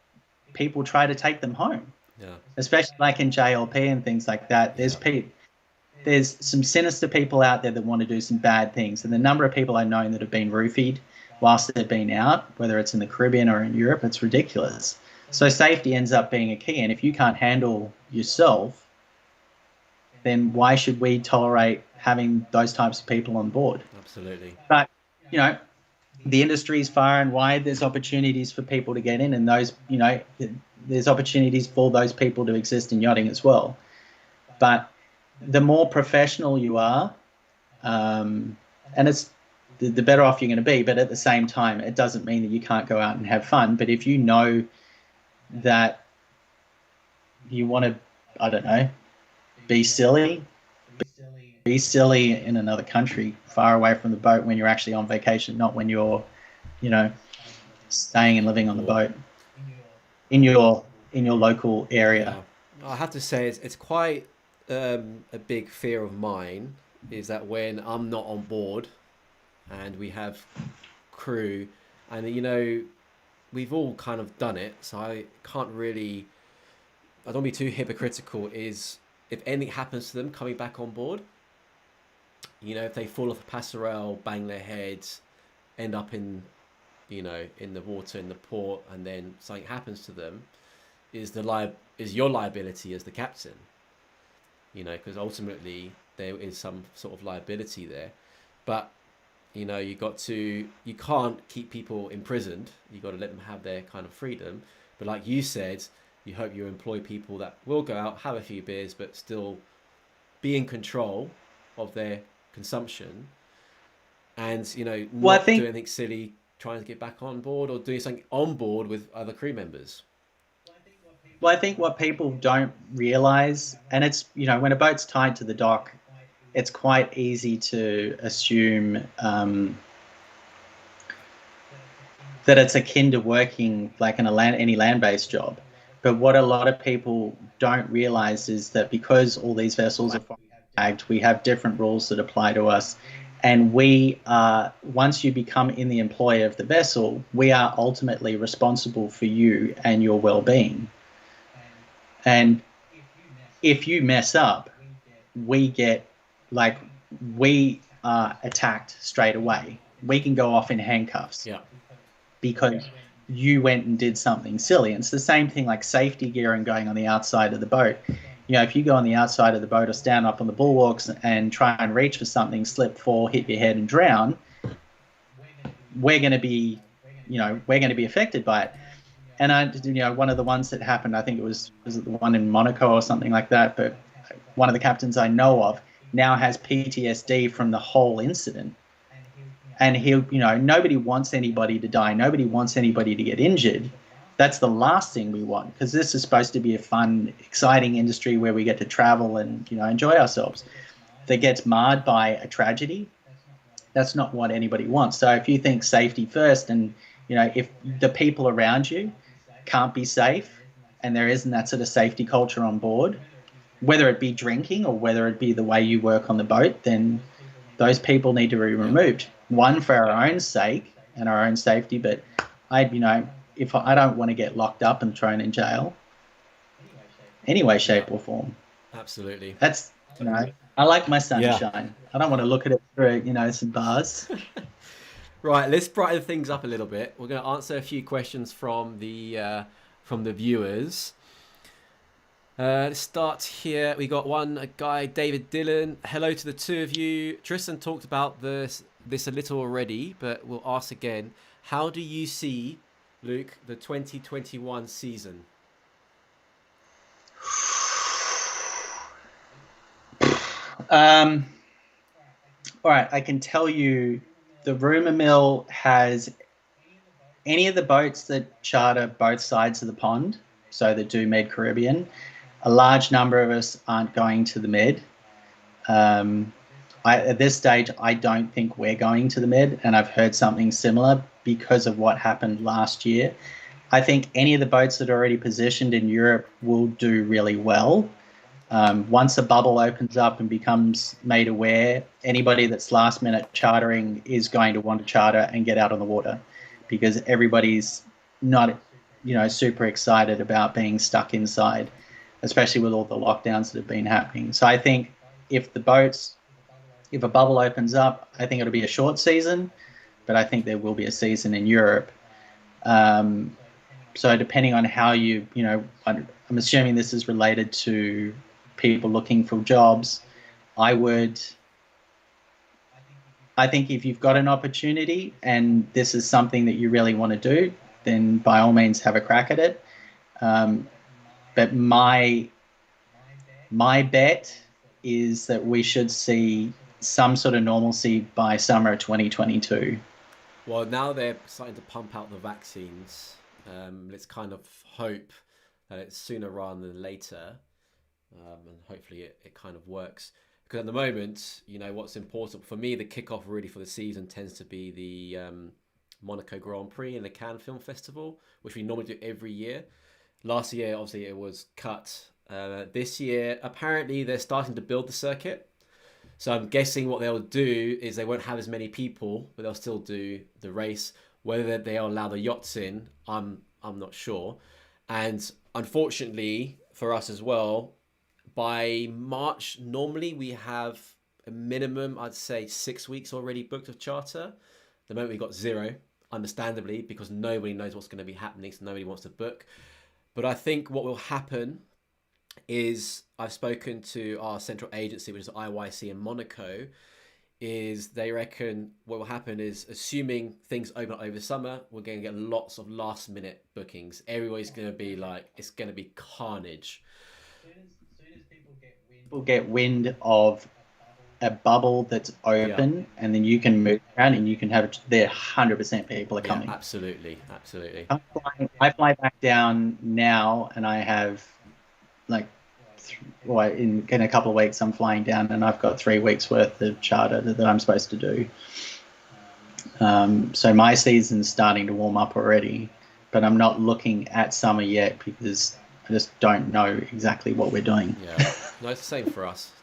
people try to take them home. Yeah. Especially like in JLP and things like that. There's some sinister people out there that want to do some bad things. And the number of people I know that have been roofied whilst they've been out, whether it's in the Caribbean or in Europe, it's ridiculous. So safety ends up being a key. And if you can't handle yourself, then why should we tolerate having those types of people on board? Absolutely. But, the industry is far and wide. There's opportunities for people to get in, and those, there's opportunities for those people to exist in yachting as well. But the more professional you are, and it's the better off you're going to be. But at the same time, it doesn't mean that you can't go out and have fun. But if you know that you want to, I don't know, be silly in another country, far away from the boat, when you're actually on vacation, not when you're, staying and living on the boat in your local area. Yeah. I have to say it's quite a big fear of mine, is that when I'm not on board and we have crew, and we've all kind of done it, so I don't be too hypocritical, is if anything happens to them coming back on board, if they fall off a passerelle, bang their heads, end up in the water in the port, and then something happens to them, is your liability as the captain. Because ultimately there is some sort of liability there. But you can't keep people imprisoned. You got to let them have their kind of freedom. But like you said, you hope you employ people that will go out, have a few beers, but still be in control of their consumption, and not do anything silly trying to get back on board, or doing something on board with other crew members. Well, I think what people don't realize, and it's, when a boat's tied to the dock, it's quite easy to assume that it's akin to working like in any land-based job. But what a lot of people don't realize is that because all these vessels are flagged, we have different rules that apply to us. And we are, once you become in the employ of the vessel, we are ultimately responsible for you and your well-being. And if you mess up, we are attacked straight away. We can go off in handcuffs. Yeah. Because you went and did something silly. And it's the same thing like safety gear and going on the outside of the boat. If you go on the outside of the boat or stand up on the bulwarks and try and reach for something, slip, fall, hit your head and drown, we're going to be affected by it. And one of the ones that happened, I think was it the one in Monaco or something like that, but one of the captains I know of now has PTSD from the whole incident. And nobody wants anybody to die. Nobody wants anybody to get injured. That's the last thing we want, because this is supposed to be a fun, exciting industry where we get to travel and, enjoy ourselves. That gets marred by a tragedy, that's not what anybody wants. So if you think safety first, and if the people around you can't be safe and there isn't that sort of safety culture on board, whether it be drinking or whether it be the way you work on the boat, then those people need to be removed. One, for our own sake and our own safety, but if I don't want to get locked up and thrown in jail, any way, shape, or form. Absolutely. That's I like my sunshine. I don't want to look at it through some bars. Right, let's brighten things up a little bit. We're going to answer a few questions from the viewers. Let's start here. We got a guy, David Dillon. Hello to the two of you. Tristan talked about this a little already, but we'll ask again. How do you see, Luke, the 2021 season? All right, I can tell you the rumour mill has any of the boats that charter both sides of the pond, so that do Med Caribbean. A large number of us aren't going to the Med. At this stage, I don't think we're going to the Med, and I've heard something similar because of what happened last year. I think any of the boats that are already positioned in Europe will do really well. Once a bubble opens up and becomes made aware, anybody that's last minute chartering is going to want to charter and get out on the water, because everybody's not, super excited about being stuck inside, especially with all the lockdowns that have been happening. So I think if a bubble opens up, I think it'll be a short season, but I think there will be a season in Europe. So depending on how I'm assuming this is related to people looking for jobs. I think if you've got an opportunity and this is something that you really want to do, then by all means have a crack at it. But my bet is that we should see some sort of normalcy by summer 2022. Well, now they're starting to pump out the vaccines. Let's kind of hope that it's sooner rather than later. And hopefully it kind of works. Because at the moment, what's important for me, the kickoff really for the season tends to be the Monaco Grand Prix and the Cannes Film Festival, which we normally do every year. Last year, obviously, it was cut. This year, apparently, they're starting to build the circuit. So I'm guessing what they'll do is they won't have as many people, but they'll still do the race. Whether they'll allow the yachts in, I'm not sure. And unfortunately, for us as well, by March, normally we have a minimum, I'd say 6 weeks already booked of charter. The moment we got 0, understandably, because nobody knows what's going to be happening, so nobody wants to book. But I think what will happen is, I've spoken to our central agency, which is IYC in Monaco, is they reckon what will happen is, assuming things open up over summer, we're going to get lots of last minute bookings. Everybody's going to be like, it's going to be carnage. People get wind of a bubble that's open, and then you can move around and you can have it there. 100% people are coming. Absolutely. I fly back down now, and I have in a couple of weeks I'm flying down, and I've got 3 weeks worth of charter that I'm supposed to do. So my season's starting to warm up already, but I'm not looking at summer yet because I just don't know exactly what we're doing. Yeah, no, it's the same for us.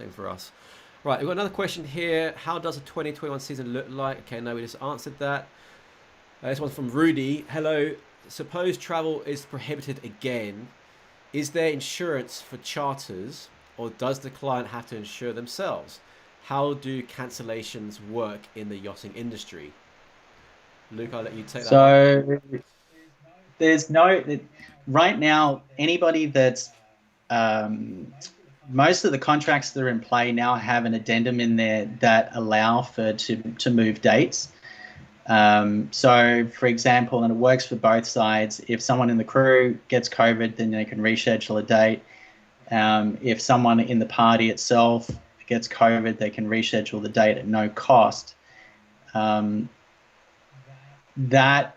Right, we've got another question here. How does a 2021 season look like? Okay, no, we just answered that. This one's from Rudy. Hello. Suppose travel is prohibited again. Is there insurance for charters, or does the client have to insure themselves? How do cancellations work in the yachting industry? Luke, I'll let you take that. So there's right now, anybody that's most of the contracts that are in play now have an addendum in there that allow to move dates. So, for example, and it works for both sides, if someone in the crew gets COVID, then they can reschedule a date. If someone in the party itself gets COVID, they can reschedule the date at no cost. That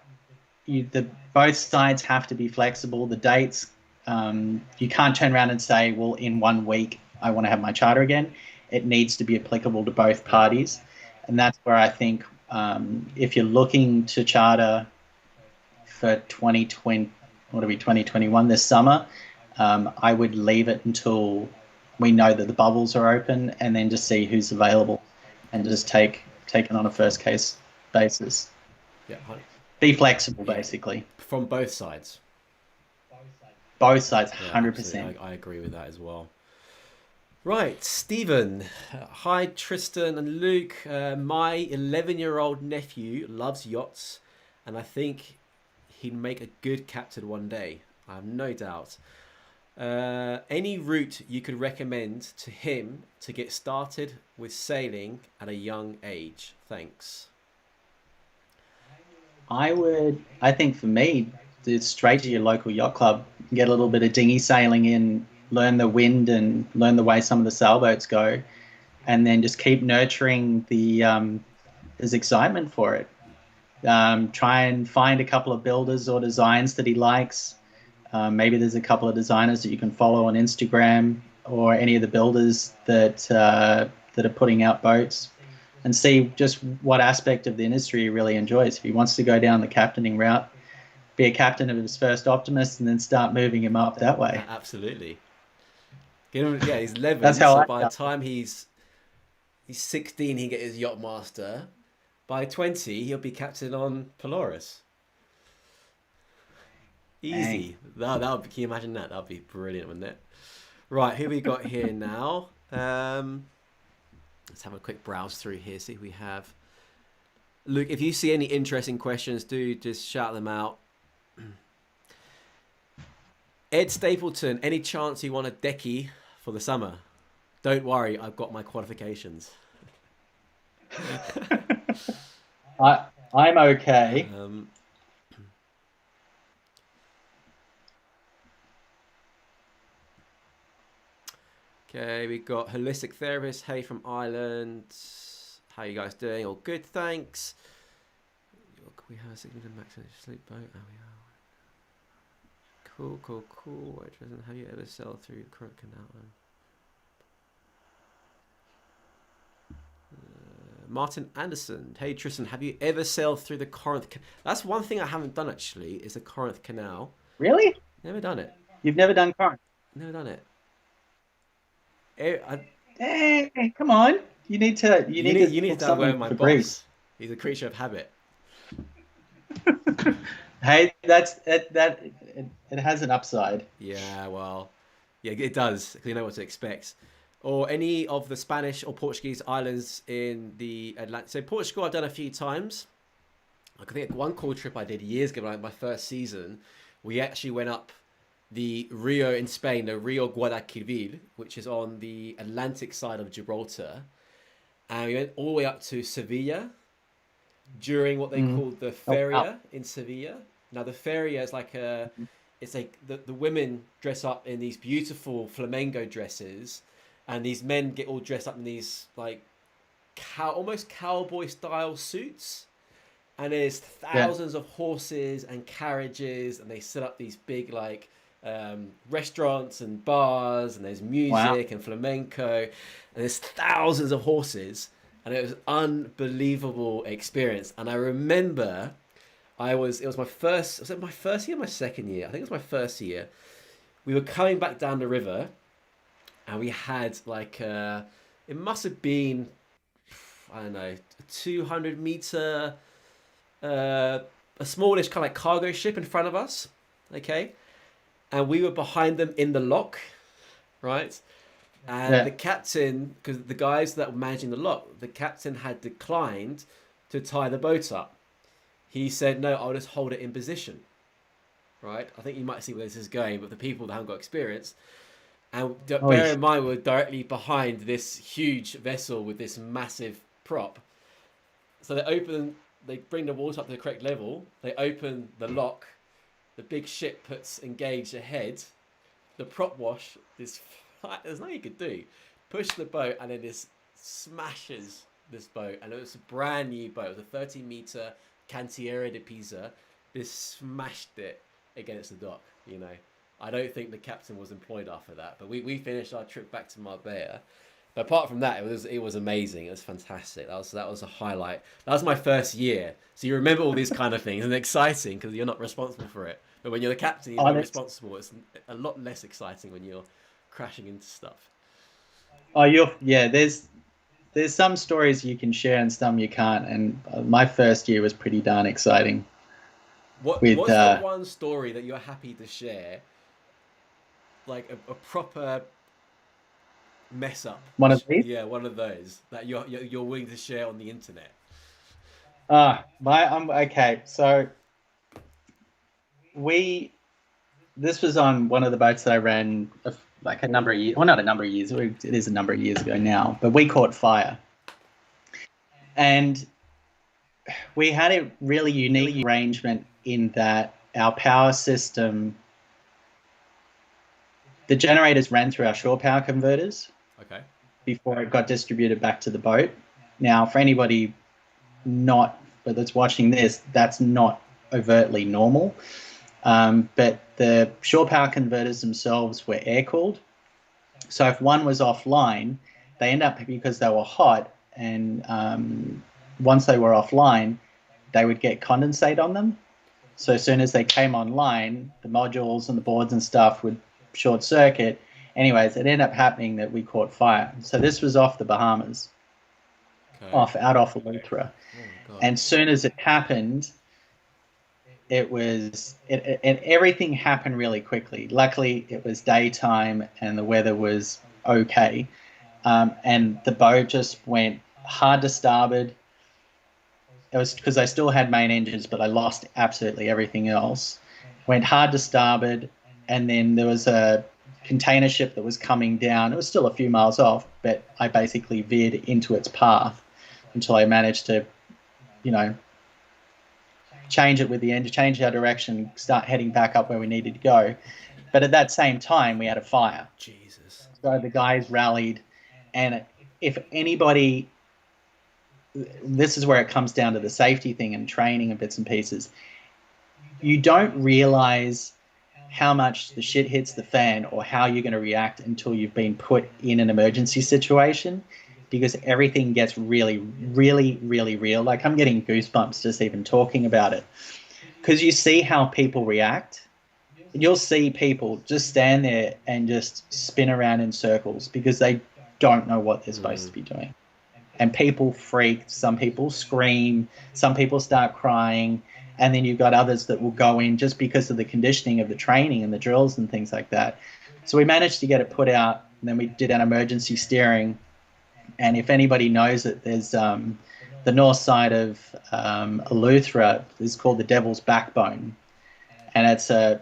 both sides have to be flexible. The dates, you can't turn around and say, well, in 1 week I want to have my charter again. It needs to be applicable to both parties, and that's where I think if you're looking to charter for 2020, what are we, 2021 this summer, I would leave it until we know that the bubbles are open, and then just see who's available, and just take it on a first case basis. Yeah, Be flexible, basically. from both sides. Both sides, Yeah, 100%. I agree with that as well. Right, Stephen. Hi, Tristan and Luke. My 11-year-old nephew loves yachts, and I think he'd make a good captain one day. I have no doubt. Any route you could recommend to him to get started with sailing at a young age? Thanks. I think for me, it's straight to your local yacht club, get a little bit of dinghy sailing in, learn the wind and learn the way some of the sailboats go, and then just keep nurturing his excitement for it. Try and find a couple of builders or designs that he likes. Maybe there's a couple of designers that you can follow on Instagram, or any of the builders that are putting out boats, and see just what aspect of the industry he really enjoys. If he wants to go down the captaining route, be a captain of his first Optimist, and then start moving him up that way. Absolutely. Get him, yeah, he's 11. That's how so I by the time he's 16, he get his yacht master. By 20, he'll be captain on Polaris. Easy. That would be, can you imagine that? That would be brilliant, wouldn't it? Right, who we got here now? Let's have a quick browse through here, see if we have... Luke, if you see any interesting questions, do just shout them out. Ed Stapleton, any chance you want a decky for the summer? Don't worry, I've got my qualifications. I'm okay. Okay, we got Holistic Therapist. Hey, from Ireland. How you guys doing? All good, thanks. We have a significant maximum sleep boat. Oh, we are. Cool. Wait, Tristan, have you ever sailed through the Current Canal? Martin Anderson. Hey, Tristan, have you ever sailed through the Corinth Canal? That's one thing I haven't done, actually, is the Corinth Canal. Really? Never done it. You've never done Corinth? Never done it. Hey, come on! You need to have word with my boss. Greece. He's a creature of habit. Hey, it has an upside. Yeah, well, yeah, it does. Because you know what to expect. Or any of the Spanish or Portuguese islands in the Atlantic. So Portugal, I've done a few times. I think one cool trip I did years ago, like my first season, we actually went up the Rio in Spain, the Rio Guadalquivir, which is on the Atlantic side of Gibraltar. And we went all the way up to Sevilla during what they called the feria in Sevilla. Now, the feria is like it's like the women dress up in these beautiful flamenco dresses, and these men get all dressed up in these like almost cowboy style suits. And there's thousands of horses and carriages, and they set up these big like restaurants and bars, and there's music and flamenco, and there's thousands of horses, and it was an unbelievable experience. And I remember it was my first year, my second year? I think it was my first year. We were coming back down the river, and we had like it must have been, I don't know, a 200-meter a smallish kind of like cargo ship in front of us, okay, and we were behind them in the lock, right? And the captain, because the guys that were managing the lock, the captain had declined to tie the boat up. He said, no, I'll just hold it in position, right? I think you might see where this is going, but the people that haven't got experience, and bear in mind, we're directly behind this huge vessel with this massive prop. So they bring the water up to the correct level, they open the lock, the big ship puts engaged ahead, the prop wash, there's nothing you could do. Push the boat, and then this smashes this boat, and it was a brand new boat. It was a 30-meter Cantiere de Pisa. just smashed it against the dock. You know, I don't think the captain was employed after that. But we finished our trip back to Marbella. But apart from that, it was amazing. It was fantastic. That was a highlight. That was my first year, so you remember all these kind of things, and exciting because you're not responsible for it. But when you're the captain, you're responsible. It's a lot less exciting when you're crashing into stuff. Oh, there's some stories you can share and some you can't. And my first year was pretty darn exciting. What's the one story that you're happy to share? Like a proper mess up. One of these? Yeah, one of those that you're willing to share on the internet. Okay. So this was on one of the boats that I ran like a number of years. Well, not a number of years. It is a number of years ago now. But we caught fire, and we had a really unique arrangement in that our power system, the generators ran through our shore power converters. Okay. Before it got distributed back to the boat. Now, for anybody that's watching this, that's not overtly normal. But the shore power converters themselves were air cooled. So if one was offline, they end up, because they were hot, and once they were offline, they would get condensate on them. So as soon as they came online, the modules and the boards and stuff would short circuit. Anyways, it ended up happening that we caught fire. So this was off the Bahamas, out off Eleuthera. Oh, and as soon as it happened, everything happened really quickly. Luckily, it was daytime and the weather was okay. And the boat just went hard to starboard. It was because I still had main engines, but I lost absolutely everything else. Went hard to starboard, and then there was a container ship that was coming down. It was still a few miles off, but I basically veered into its path until I managed to, change it with the engine, change our direction, start heading back up where we needed to go. But at that same time, we had a fire. Jesus. So the guys rallied, and if anybody, this is where it comes down to the safety thing and training and bits and pieces. You don't realize how much the shit hits the fan or how you're going to react until you've been put in an emergency situation, because everything gets really, really, really real. Like, I'm getting goosebumps just even talking about it, because you see how people react. You'll see people just stand there and just spin around in circles because they don't know what they're supposed to be doing. And people freak, some people scream, some people start crying. And then you've got others that will go in just because of the conditioning of the training and the drills and things like that. So we managed to get it put out, and then we did an emergency steering. And if anybody knows it, there's the north side of Eleuthera is called the Devil's Backbone. And it's a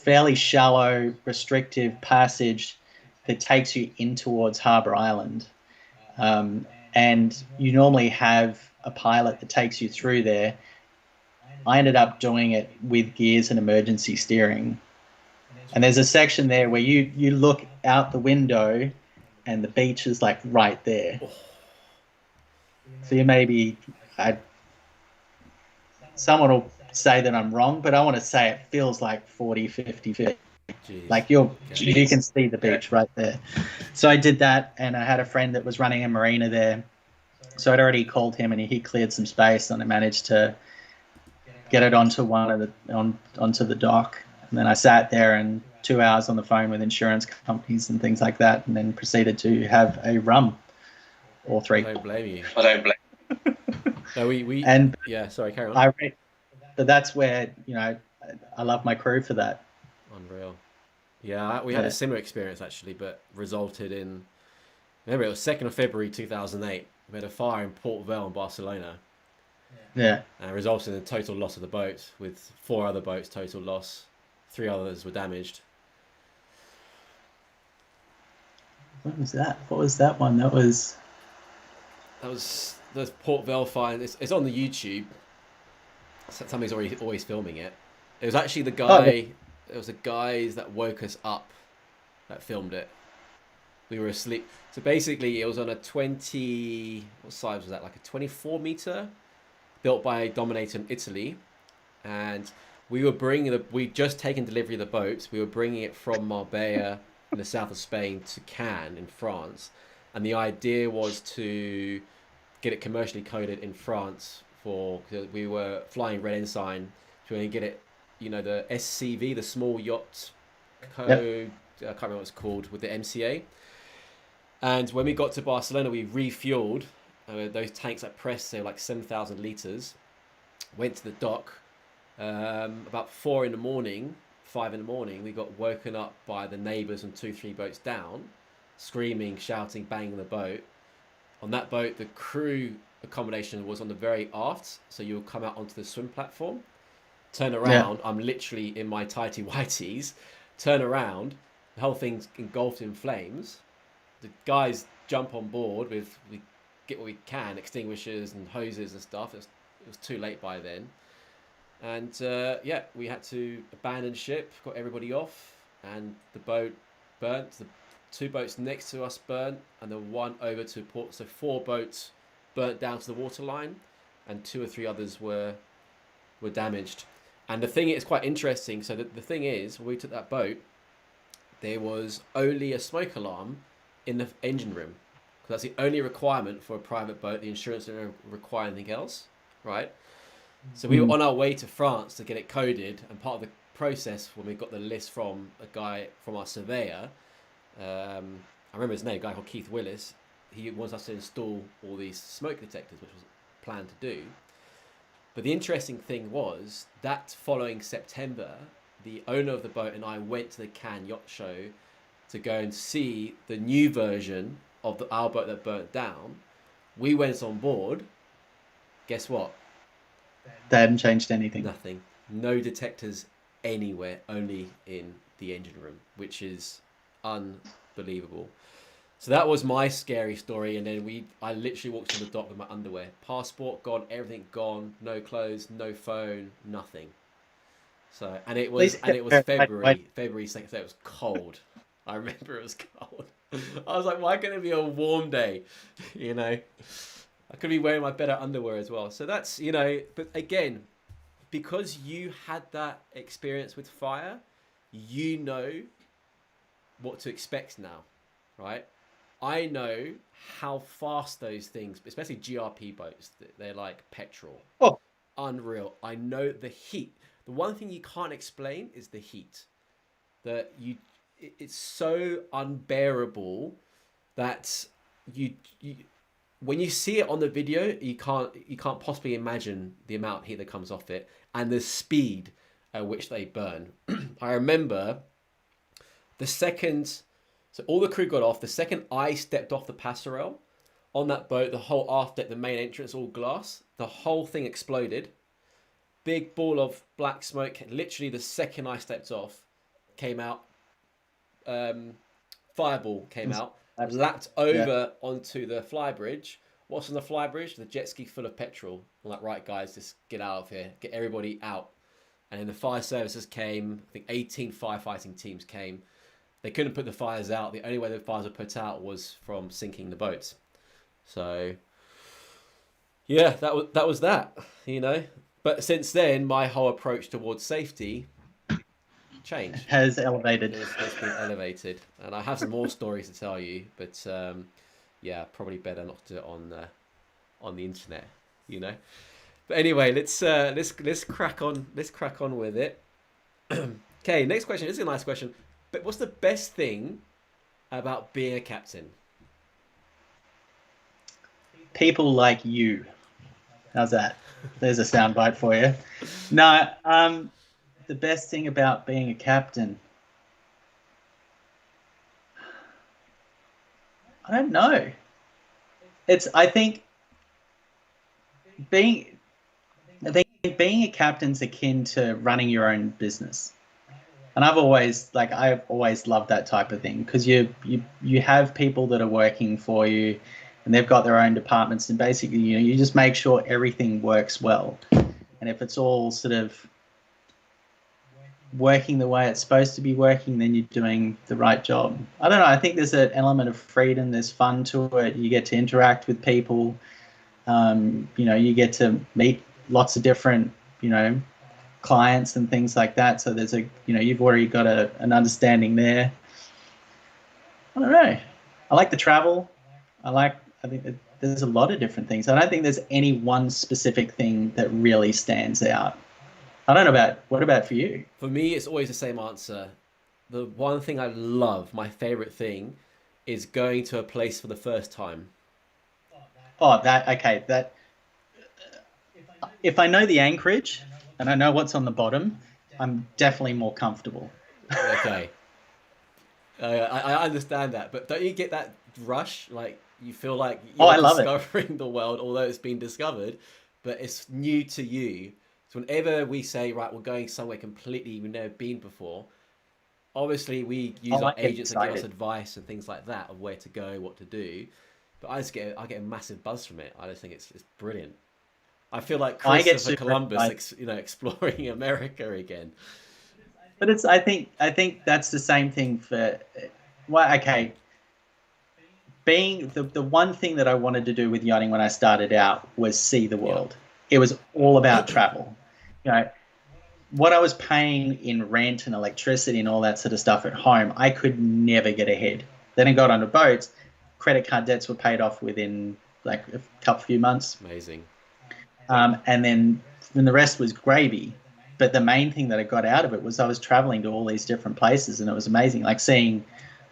fairly shallow, restrictive passage that takes you in towards Harbour Island. And you normally have a pilot that takes you through there. I ended up doing it with gears and emergency steering. And there's a section there where you look out the window and the beach is like right there. So you maybe, someone will say that I'm wrong, but I want to say it feels like 40, 50 feet. Jeez. Like you can see the beach right there. So I did that, and I had a friend that was running a marina there. So I'd already called him, and he cleared some space, and I managed to get it onto onto the dock. And then I sat there and 2 hours on the phone with insurance companies and things like that, and then proceeded to have a rum or three. I don't blame you. No, yeah, sorry, carry on. But that's where, I love my crew for that. Unreal. Yeah, we had a similar experience actually, but resulted in, remember it was 2nd of February 2008. We had a fire in Port Vell in Barcelona. Yeah. And it resulted in a total loss of the boat, with 4 other boats total loss. 3 others were damaged. What was that? What was that one? That was the Port Vell fire. It's on the YouTube. Somebody's always filming it. It was actually the guy. It was the guys that woke us up that filmed it. We were asleep. So basically, it was on a 20. What size was that? Like a 24 meter, built by Dominator in Italy, and we'd just taken delivery of the boat. We were bringing it from Marbella in the south of Spain to Cannes in France, and the idea was to get it commercially coded in France because we were flying Red Ensign to get it, the SCV, the small yacht code. Yep. I can't remember what it's called with the MCA. And when we got to Barcelona, we refueled those tanks at Press. They were like 7,000 liters. Went to the dock. About 4 in the morning, 5 in the morning, we got woken up by the neighbours and 2-3 boats down, screaming, shouting, banging the boat. On that boat, the crew accommodation was on the very aft, so you'll come out onto the swim platform, turn around. Yeah. I'm literally in my tighty whities, turn around, the whole thing's engulfed in flames. The guys jump on board we get what we can, extinguishers and hoses and stuff. It was too late by then. And we had to abandon ship, got everybody off, and the boat burnt. The 2 boats next to us burnt, and the one over to port. So 4 boats burnt down to the waterline, and 2 or 3 others were damaged. And the thing is quite interesting. So the thing is, when we took that boat, there was only a smoke alarm in the engine room, because that's the only requirement for a private boat. The insurance didn't require anything else, right? So we were on our way to France to get it coded, and part of the process when we got the list from a guy from our surveyor, I remember his name, a guy called Keith Willis. He wants us to install all these smoke detectors, which was planned to do. But the interesting thing was that following September, the owner of the boat and I went to the Cannes Yacht Show to go and see the new version of our boat that burnt down. We went on board. Guess what? They hadn't changed anything. Nothing. No detectors anywhere, only in the engine room, which is unbelievable. So that was my scary story. And then I literally walked to the dock with my underwear, passport gone, everything gone, no clothes, no phone, nothing. So, and it was February 2nd, so it was cold. I remember it was cold. I was like, why can't it be a warm day? I could be wearing my better underwear as well. So that's, but again, because you had that experience with fire, you know what to expect now, right? I know how fast those things, especially GRP boats, they're like petrol. Oh, unreal. I know the heat. The one thing you can't explain is the heat. It's so unbearable that you when you see it on the video, you can't possibly imagine the amount of heat that comes off it and the speed at which they burn. I remember the second, so all the crew got off. The second I stepped off the passerelle on that boat, the whole aft deck, the main entrance, all glass, the whole thing exploded. Big ball of black smoke. Literally, the second I stepped off, came out. Fireball came out, lapped over onto the flybridge. What's on the flybridge? The jet ski full of petrol. I'm like, right, guys, just get out of here. Get everybody out. And then the fire services came. I think 18 firefighting teams came. They couldn't put the fires out. The only way the fires were put out was from sinking the boats. So, yeah, that was that. But since then, my whole approach towards safety changed. Has elevated. It's been elevated, and I have some more stories to tell you, but probably better not to do it on the internet, But anyway, let's crack on. Let's crack on with it. Okay, next question. This is a nice question. But what's the best thing about being a captain? People like you. How's that? There's a soundbite for you. No, the best thing about being a captain, I don't know. I think being a captain's akin to running your own business. And I've always loved that type of thing, because you have people that are working for you, and they've got their own departments, and basically, you just make sure everything works well. And if it's all sort of working the way it's supposed to be working, then you're doing the right job. I don't know. I think there's an element of freedom. There's fun to it. You get to interact with people. You get to meet lots of different, clients and things like that. So there's you've already got an understanding there. I don't know. I like the travel. I think that there's a lot of different things. I don't think there's any one specific thing that really stands out. I don't know what about for you? For me, it's always the same answer. The one thing I love, my favorite thing, is going to a place for the first time. Oh, that if I know the anchorage and I know what's on the bottom, I'm definitely more comfortable. Okay. I understand that, but don't you get that rush? Like you feel like Oh, I you're love it. discovering the world, although it's been discovered, but it's new to you. So whenever we say, right, we're going somewhere completely we've never been before, obviously we use Oh, our I get agents and give us excited. advice and things like that of where to go, what to do. But I get a massive buzz from it. I just think it's brilliant. I feel like I get Christopher super Columbus, excited. exploring America again. But I think that's the same thing for well, okay. Being the one thing that I wanted to do with yachting when I started out was see the Yeah, world. It was all about travel. You know, what I was paying in rent and electricity and all that sort of stuff at home, I could never get ahead. Then I got onto boats, credit card debts were paid off within like a few months. amazing. And then the rest was gravy. But the main thing that I got out of it was I was traveling to all these different places, and it was amazing. Like seeing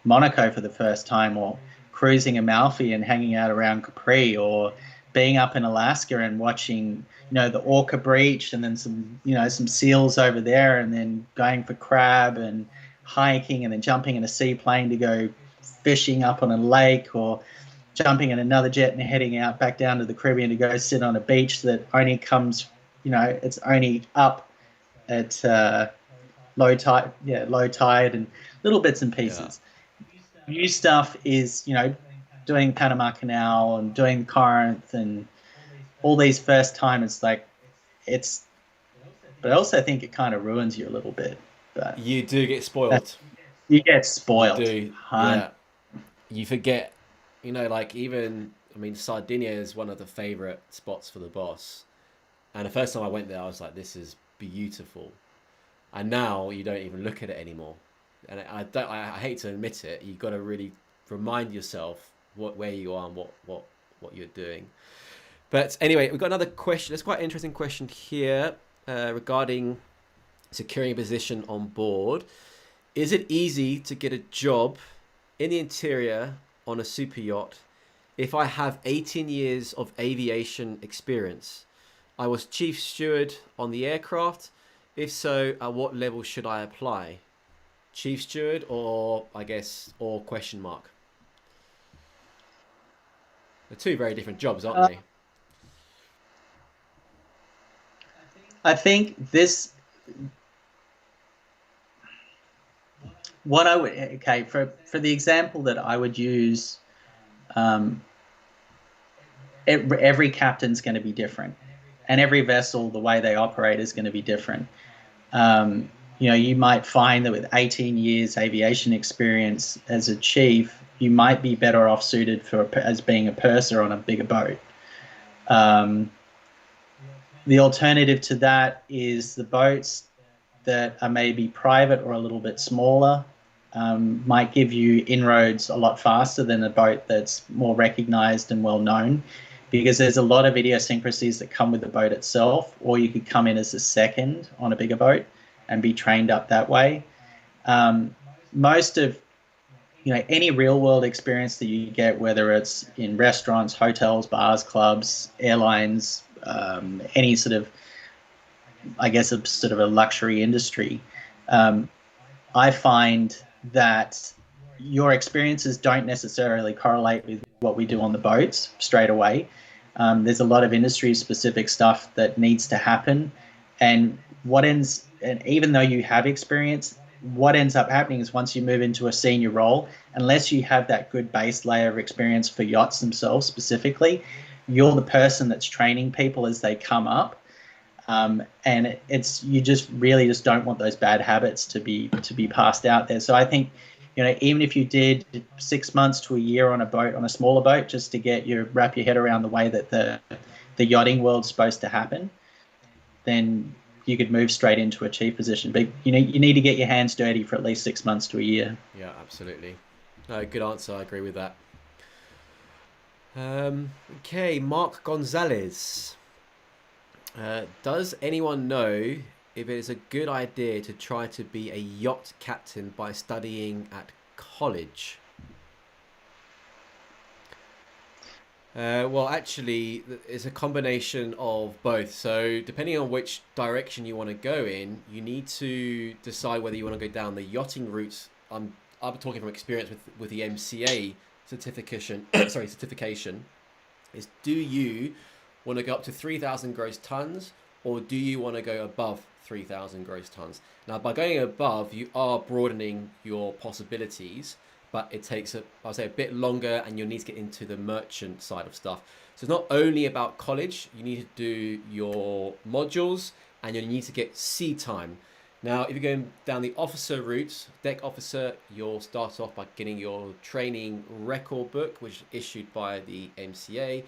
Monaco for the first time, or cruising Amalfi and hanging out around Capri, or being up in Alaska and watching, the Orca Breach, and then some seals over there, and then going for crab and hiking, and then jumping in a seaplane to go fishing up on a lake, or jumping in another jet and heading out back down to the Caribbean to go sit on a beach that only comes, it's only up at low tide and little bits and Yeah. pieces. New stuff is, doing Panama Canal and doing Corinth and all these first time. It's like, it's, but I also think it kind of ruins you a little bit. But You do get that, spoiled. you get You spoiled. do. Hun. Yeah. You forget, like even, I mean, Sardinia is one of the favorite spots for the boss. And the first time I went there, I was like, this is beautiful. And now you don't even look at it anymore. And I hate to admit it. You've got to really remind yourself where you are and what you're doing. But anyway, we've got another question. It's quite an interesting question here regarding securing a position on board. Is it easy to get a job in the interior on a super yacht if I have 18 years of aviation experience? I was chief steward on the aircraft. If so, at what level should I apply? Chief steward or question mark? They're two very different jobs, aren't Uh, they? I think this, what I would, okay, for the example that I would use, um, every captain's going to be different, and every vessel, the way they operate is going to be different. You might find that with 18 years aviation experience as a chief, you might be better off suited as being a purser on a bigger boat. The alternative to that is the boats that are maybe private or a little bit smaller might give you inroads a lot faster than a boat that's more recognized and well known, because there's a lot of idiosyncrasies that come with the boat itself, or you could come in as a second on a bigger boat and be trained up that way. Most of any real world experience that you get, whether it's in restaurants, hotels, bars, clubs, airlines, any sort of, I guess, a sort of a luxury industry, I find that your experiences don't necessarily correlate with what we do on the boats straight away. There's a lot of industry specific stuff that needs to happen, and even though you have experience, what ends up happening is once you move into a senior role, unless you have that good base layer of experience for yachts themselves specifically, you're the person that's training people as they come up. And you just really just don't want those bad habits to be passed out there. So I think, even if you did 6 months to a year on a boat, on a smaller boat, just to wrap your head around the way that the yachting world's supposed to happen, then you could move straight into a chief position. But you need to get your hands dirty for at least 6 months to a year. Yeah, absolutely. No, good answer. I agree with that. Okay, Mark Gonzalez. Does anyone know if it is a good idea to try to be a yacht captain by studying at college? Well, actually, it's a combination of both. So, depending on which direction you want to go in, you need to decide whether you want to go down the yachting route. I'm talking from experience with the MCA certification. Certification is: do you want to go up to 3,000 gross tons, or do you want to go above 3,000 gross tons? Now, by going above, you are broadening your possibilities, but it takes I'll say a bit longer, and you'll need to get into the merchant side of stuff. So it's not only about college. You need to do your modules, and you need to get sea time. Now, if you're going down the officer route, deck officer, you'll start off by getting your training record book, which is issued by the MCA.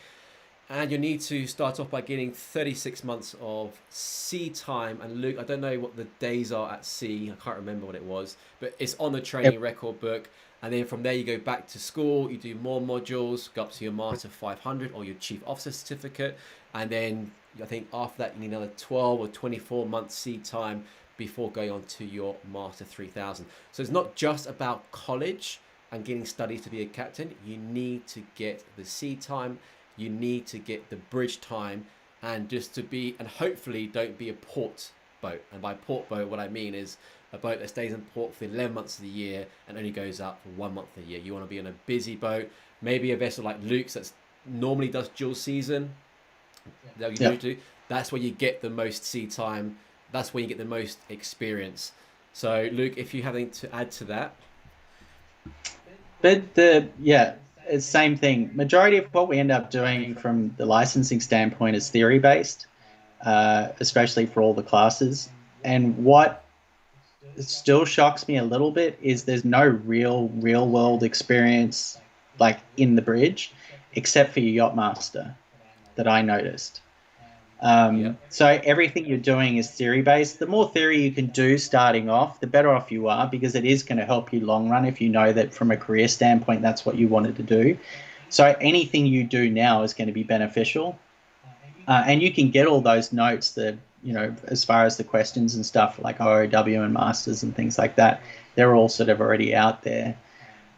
And you need to start off by getting 36 months of sea time. And Luke, I don't know what the days are at sea. I can't remember what it was, but it's on the training record book. And then from there, you go back to school, you do more modules, go up to your Master 500 or your Chief Officer Certificate. And then I think after that, you need another 12 or 24 months sea time before going on to your Master 3000. So it's not just about college and getting studies to be a captain. You need to get the sea time. You need to get the bridge time, and just to be, and hopefully don't be a port boat. And by port boat, what I mean is a boat that stays in port for 11 months of the year and only goes out for 1 month a year. You want to be on a busy boat, maybe a vessel like Luke's that normally does dual season. That you do. That's where you get the most sea time. That's where you get the most experience. So, Luke, if you have anything to add to that. But it's same thing. Majority of what we end up doing from the licensing standpoint is theory based, especially for all the classes. And what still shocks me a little bit is there's no real world experience like in the bridge, except for your yacht master that I noticed. So everything you're doing is theory based. The more theory you can do starting off, the better off you are, because it is going to help you long run if you know that from a career standpoint that's what you wanted to do. So anything you do now is going to be beneficial, and you can get all those notes that, you know, as far as the questions and stuff like OOW and masters and things like that, they're all sort of already out there.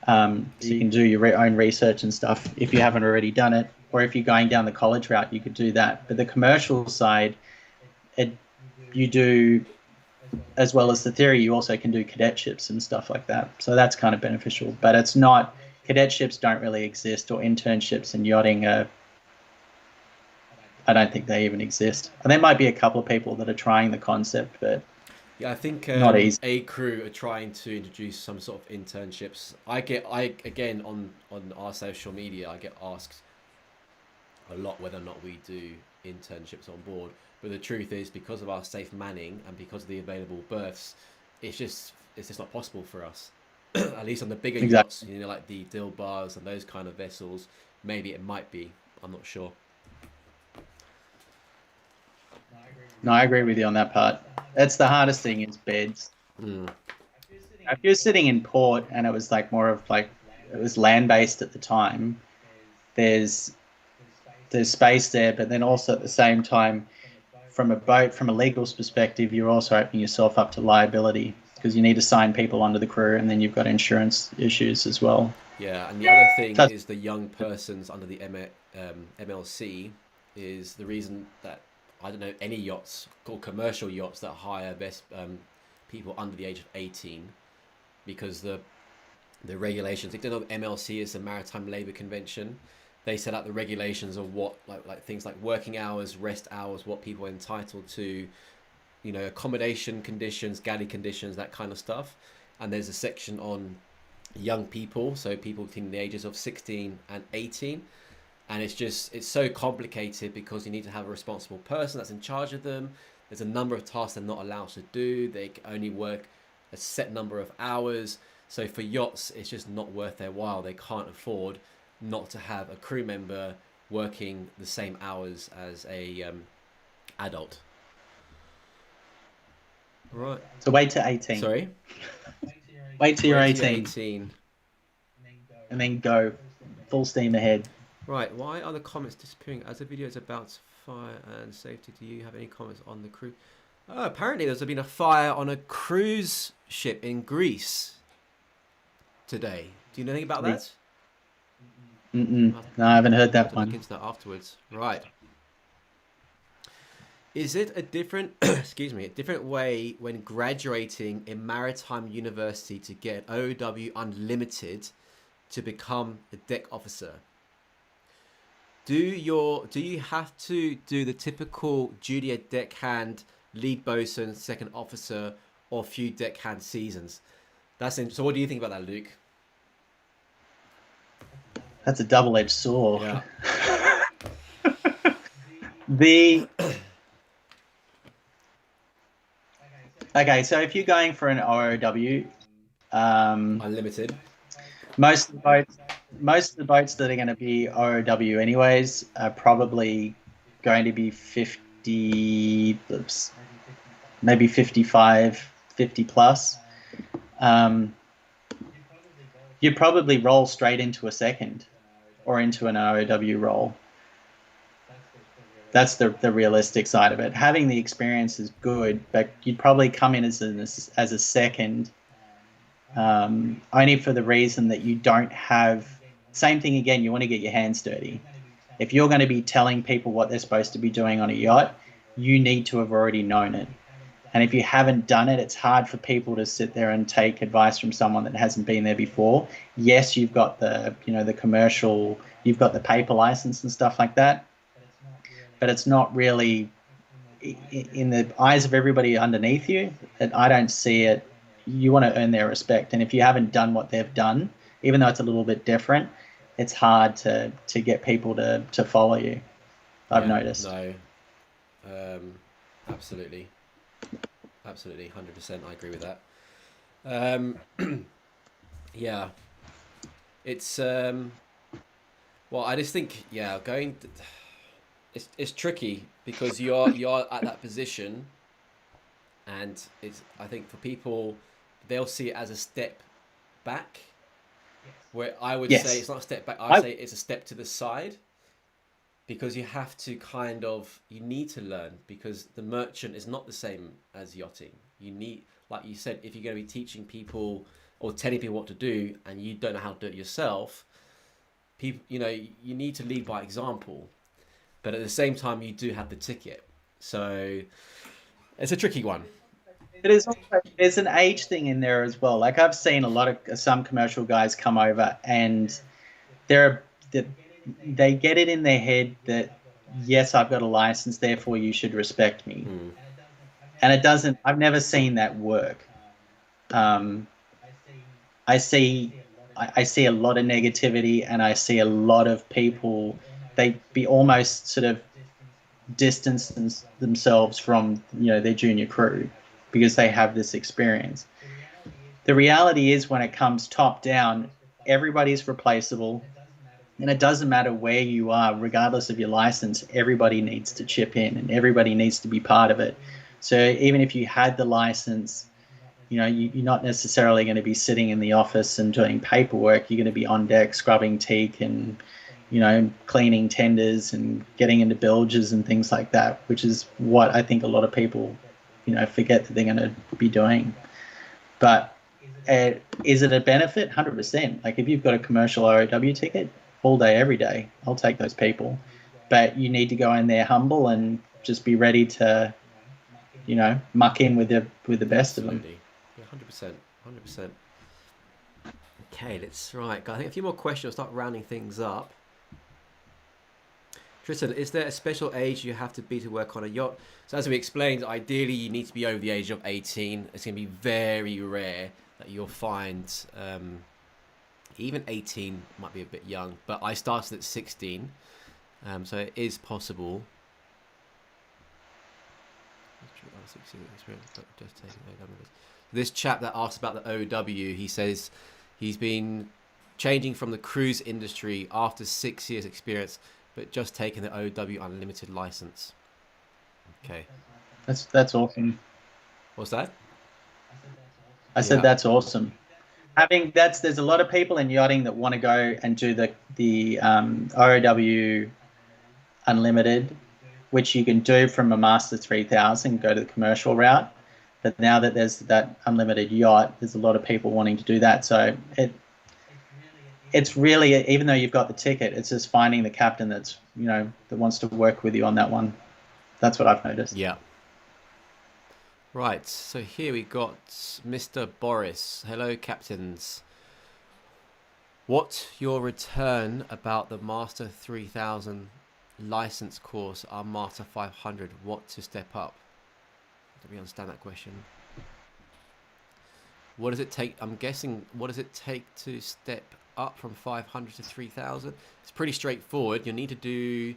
So you can do your own research and stuff if you haven't already done it. Or if you're going down the college route, you could do that. But the commercial side, you do, as well as the theory, you also can do cadetships and stuff like that. So that's kind of beneficial. But it's not, cadetships don't really exist, or internships in yachting I don't think they even exist. And there might be a couple of people that are trying the concept, but yeah, I think not easy. A crew are trying to introduce some sort of internships. I again on our social media, I get asked a lot whether or not we do internships on board, but the truth is, because of our safe manning and because of the available berths, it's just not possible for us. At least on the bigger yachts, you know, like the Dill bars and those kind of vessels, maybe it might be. I'm not sure. No, I agree with you on that part. That's the hardest thing, is beds. If you're sitting in port and it was like more of like, it was land-based at the time, there's space there, but then also at the same time, from a boat, from a legal perspective, you're also opening yourself up to liability, because you need to sign people onto the crew, and then you've got insurance issues as well. Yeah, and the other thing is the young persons under the MLC is the reason that I don't know any yachts or commercial yachts that hire people under the age of 18, because the regulations. If you don't know, MLC is the Maritime Labour Convention. They set out the regulations of what like things like working hours, rest hours, what people are entitled to, you know, accommodation conditions, galley conditions, that kind of stuff. And there's a section on young people, so people between the ages of 16 and 18. And it's so complicated because you need to have a responsible person that's in charge of them. There's a number of tasks they're not allowed to do. They can only work a set number of hours. So for yachts, it's just not worth their while. They can't afford not to have a crew member working the same hours as a adult. Right. So wait till 18. Sorry. Wait till you're Wait till 18, 18. and then go full steam ahead. Right. Why are the comments disappearing as the video is about fire and safety? Do you have any comments on the cruise? Oh, apparently there's been a fire on a cruise ship in Greece today. Do you know anything about that? No, I haven't heard that I'll one. look into that afterwards. Right. Is it a different, excuse me, a different way when graduating in maritime university to get an OW Unlimited to become a deck officer? Do you have to do the typical junior deckhand, lead bosun, second officer, or few deckhand seasons? So what do you think about that, Luke? That's a double-edged sword. Yeah. Okay, so if you're going for an OOW, Unlimited. most of the boats that are going to be OOW anyways are probably going to be 50, maybe 55, 50 plus. You'd probably roll straight into a second or into an OOW role. That's the realistic side of it. Having the experience is good, but you'd probably come in as a second, only for the reason that you don't have. Same thing again. You want to get your hands dirty. If you're going to be telling people what they're supposed to be doing on a yacht, you need to have already known it. And if you haven't done it, it's hard for people to sit there and take advice from someone that hasn't been there before. Yes, you've got the commercial, you've got the paper license and stuff like that, but it's not really in the eyes of everybody underneath you. I don't see it. You want to earn their respect, and if you haven't done what they've done, even though it's a little bit different, it's hard to get people to follow you. I've noticed. No, absolutely, 100%. I agree with that. Yeah, it's well, I just think it's tricky because you're at that position, and I think for people, they'll see it as a step back, where I would say it's not a step back. I'd say it's a step to the side, because you have to you need to learn, because the merchant is not the same as yachting. You need, like you said, if you're going to be teaching people or telling people what to do and you don't know how to do it yourself, people, you need to lead by example. But at the same time, you do have the ticket. So it's a tricky one. There's an age thing in there as well. Like, I've seen some commercial guys come over, and they get it in their head that, yes, I've got a license, therefore you should respect me. And it doesn't. I've never seen that work. I see a lot of negativity, and I see a lot of people, they be almost sort of distance themselves from their junior crew because they have this experience. The reality is, when it comes top down, everybody's replaceable, and it doesn't matter where you are, regardless of your license. Everybody needs to chip in, and everybody needs to be part of it. So even if you had the license, you're not necessarily going to be sitting in the office and doing paperwork. You're going to be on deck scrubbing teak and cleaning tenders and getting into bilges and things like that, which is what I think a lot of people forget that they're going to be doing. But is it a benefit? 100%. Like, if you've got a commercial OOW ticket, all day, every day, I'll take those people. But you need to go in there humble and just be ready to, muck in with the best of them. Yeah, 100%. Okay, let's I think a few more questions. I'll start rounding things up. Tristan, is there a special age you have to be to work on a yacht? So as we explained, ideally you need to be over the age of 18. It's going to be very rare that you'll find even 18 might be a bit young, but I started at 16, so it is possible. This chap that asked about the OW, he says he's been changing from the cruise industry after 6 years experience, but just taking the OW Unlimited license. Okay. That's awesome. What's that? I said Yeah. that's awesome. There's a lot of people in yachting that want to go and do the ROW Unlimited, which you can do from a Master 3000, go to the commercial route. But now that there's that unlimited yacht, there's a lot of people wanting to do that. So it's really, even though you've got the ticket, it's just finding the captain that wants to work with you on that one. That's what I've noticed. Yeah. Right, so here we got Mr. Boris. Hello, captains. What's your return about the Master 3000 license course, our Master 500? What to step up? Do we understand that question? What does it take? I'm guessing, what does it take to step up from 500 to 3000? It's pretty straightforward. You need to do,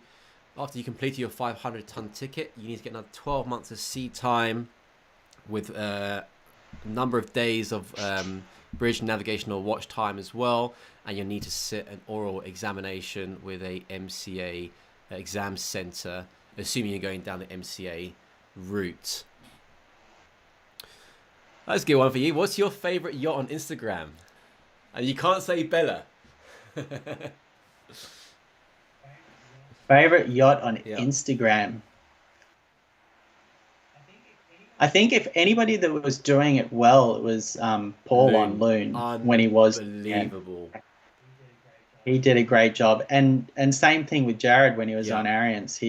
after you complete your 500-ton ticket, you need to get another 12 months of sea time with a number of days of bridge navigational watch time as well, and you'll need to sit an oral examination with a MCA exam center, assuming you're going down the MCA route. That's a good one for you. What's your favorite yacht on Instagram? And you can't say Bella. Favorite yacht on Instagram? I think if anybody that was doing it well, it was Paul on Loon when he was unbelievable. He did a great job, and same thing with Jared when he was on Arians.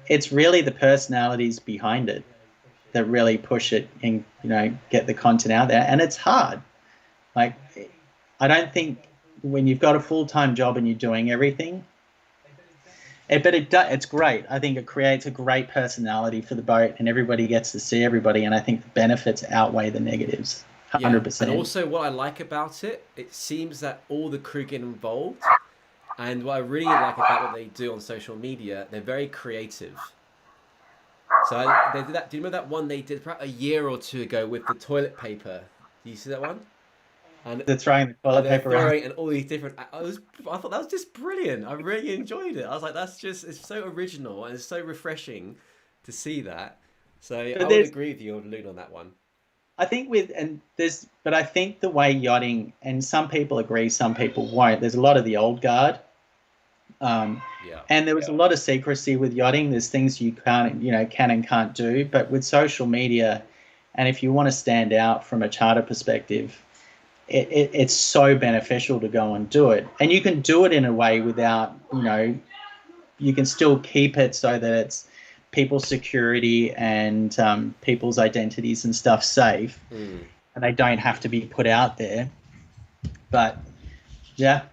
It's really the personalities behind it that really push it and get the content out there, and it's hard. Like, I don't think when you've got a full-time job and you're doing everything. It's great. I think it creates a great personality for the boat, and everybody gets to see everybody, and I think the benefits outweigh the negatives, 100%. And also what I like about it, it seems that all the crew get involved, and what I really like about what they do on social media, they're very creative. So they did that. Do you remember that one they did perhaps a year or two ago with the toilet paper? Do you see that one? And they're throwing the toilet paper around. And all these different. I thought that was just brilliant. I really enjoyed it. I was like, it's so original and it's so refreshing to see that. So I would agree with you on Loon on that one. I think but I think the way yachting, and some people agree, some people won't. There's a lot of the old guard. And there was a lot of secrecy with yachting. There's things you can and can't do. But with social media, and if you want to stand out from a charter perspective, it's so beneficial to go and do it. And you can do it in a way without, you can still keep it so that it's people's security and people's identities and stuff safe. And they don't have to be put out there. But I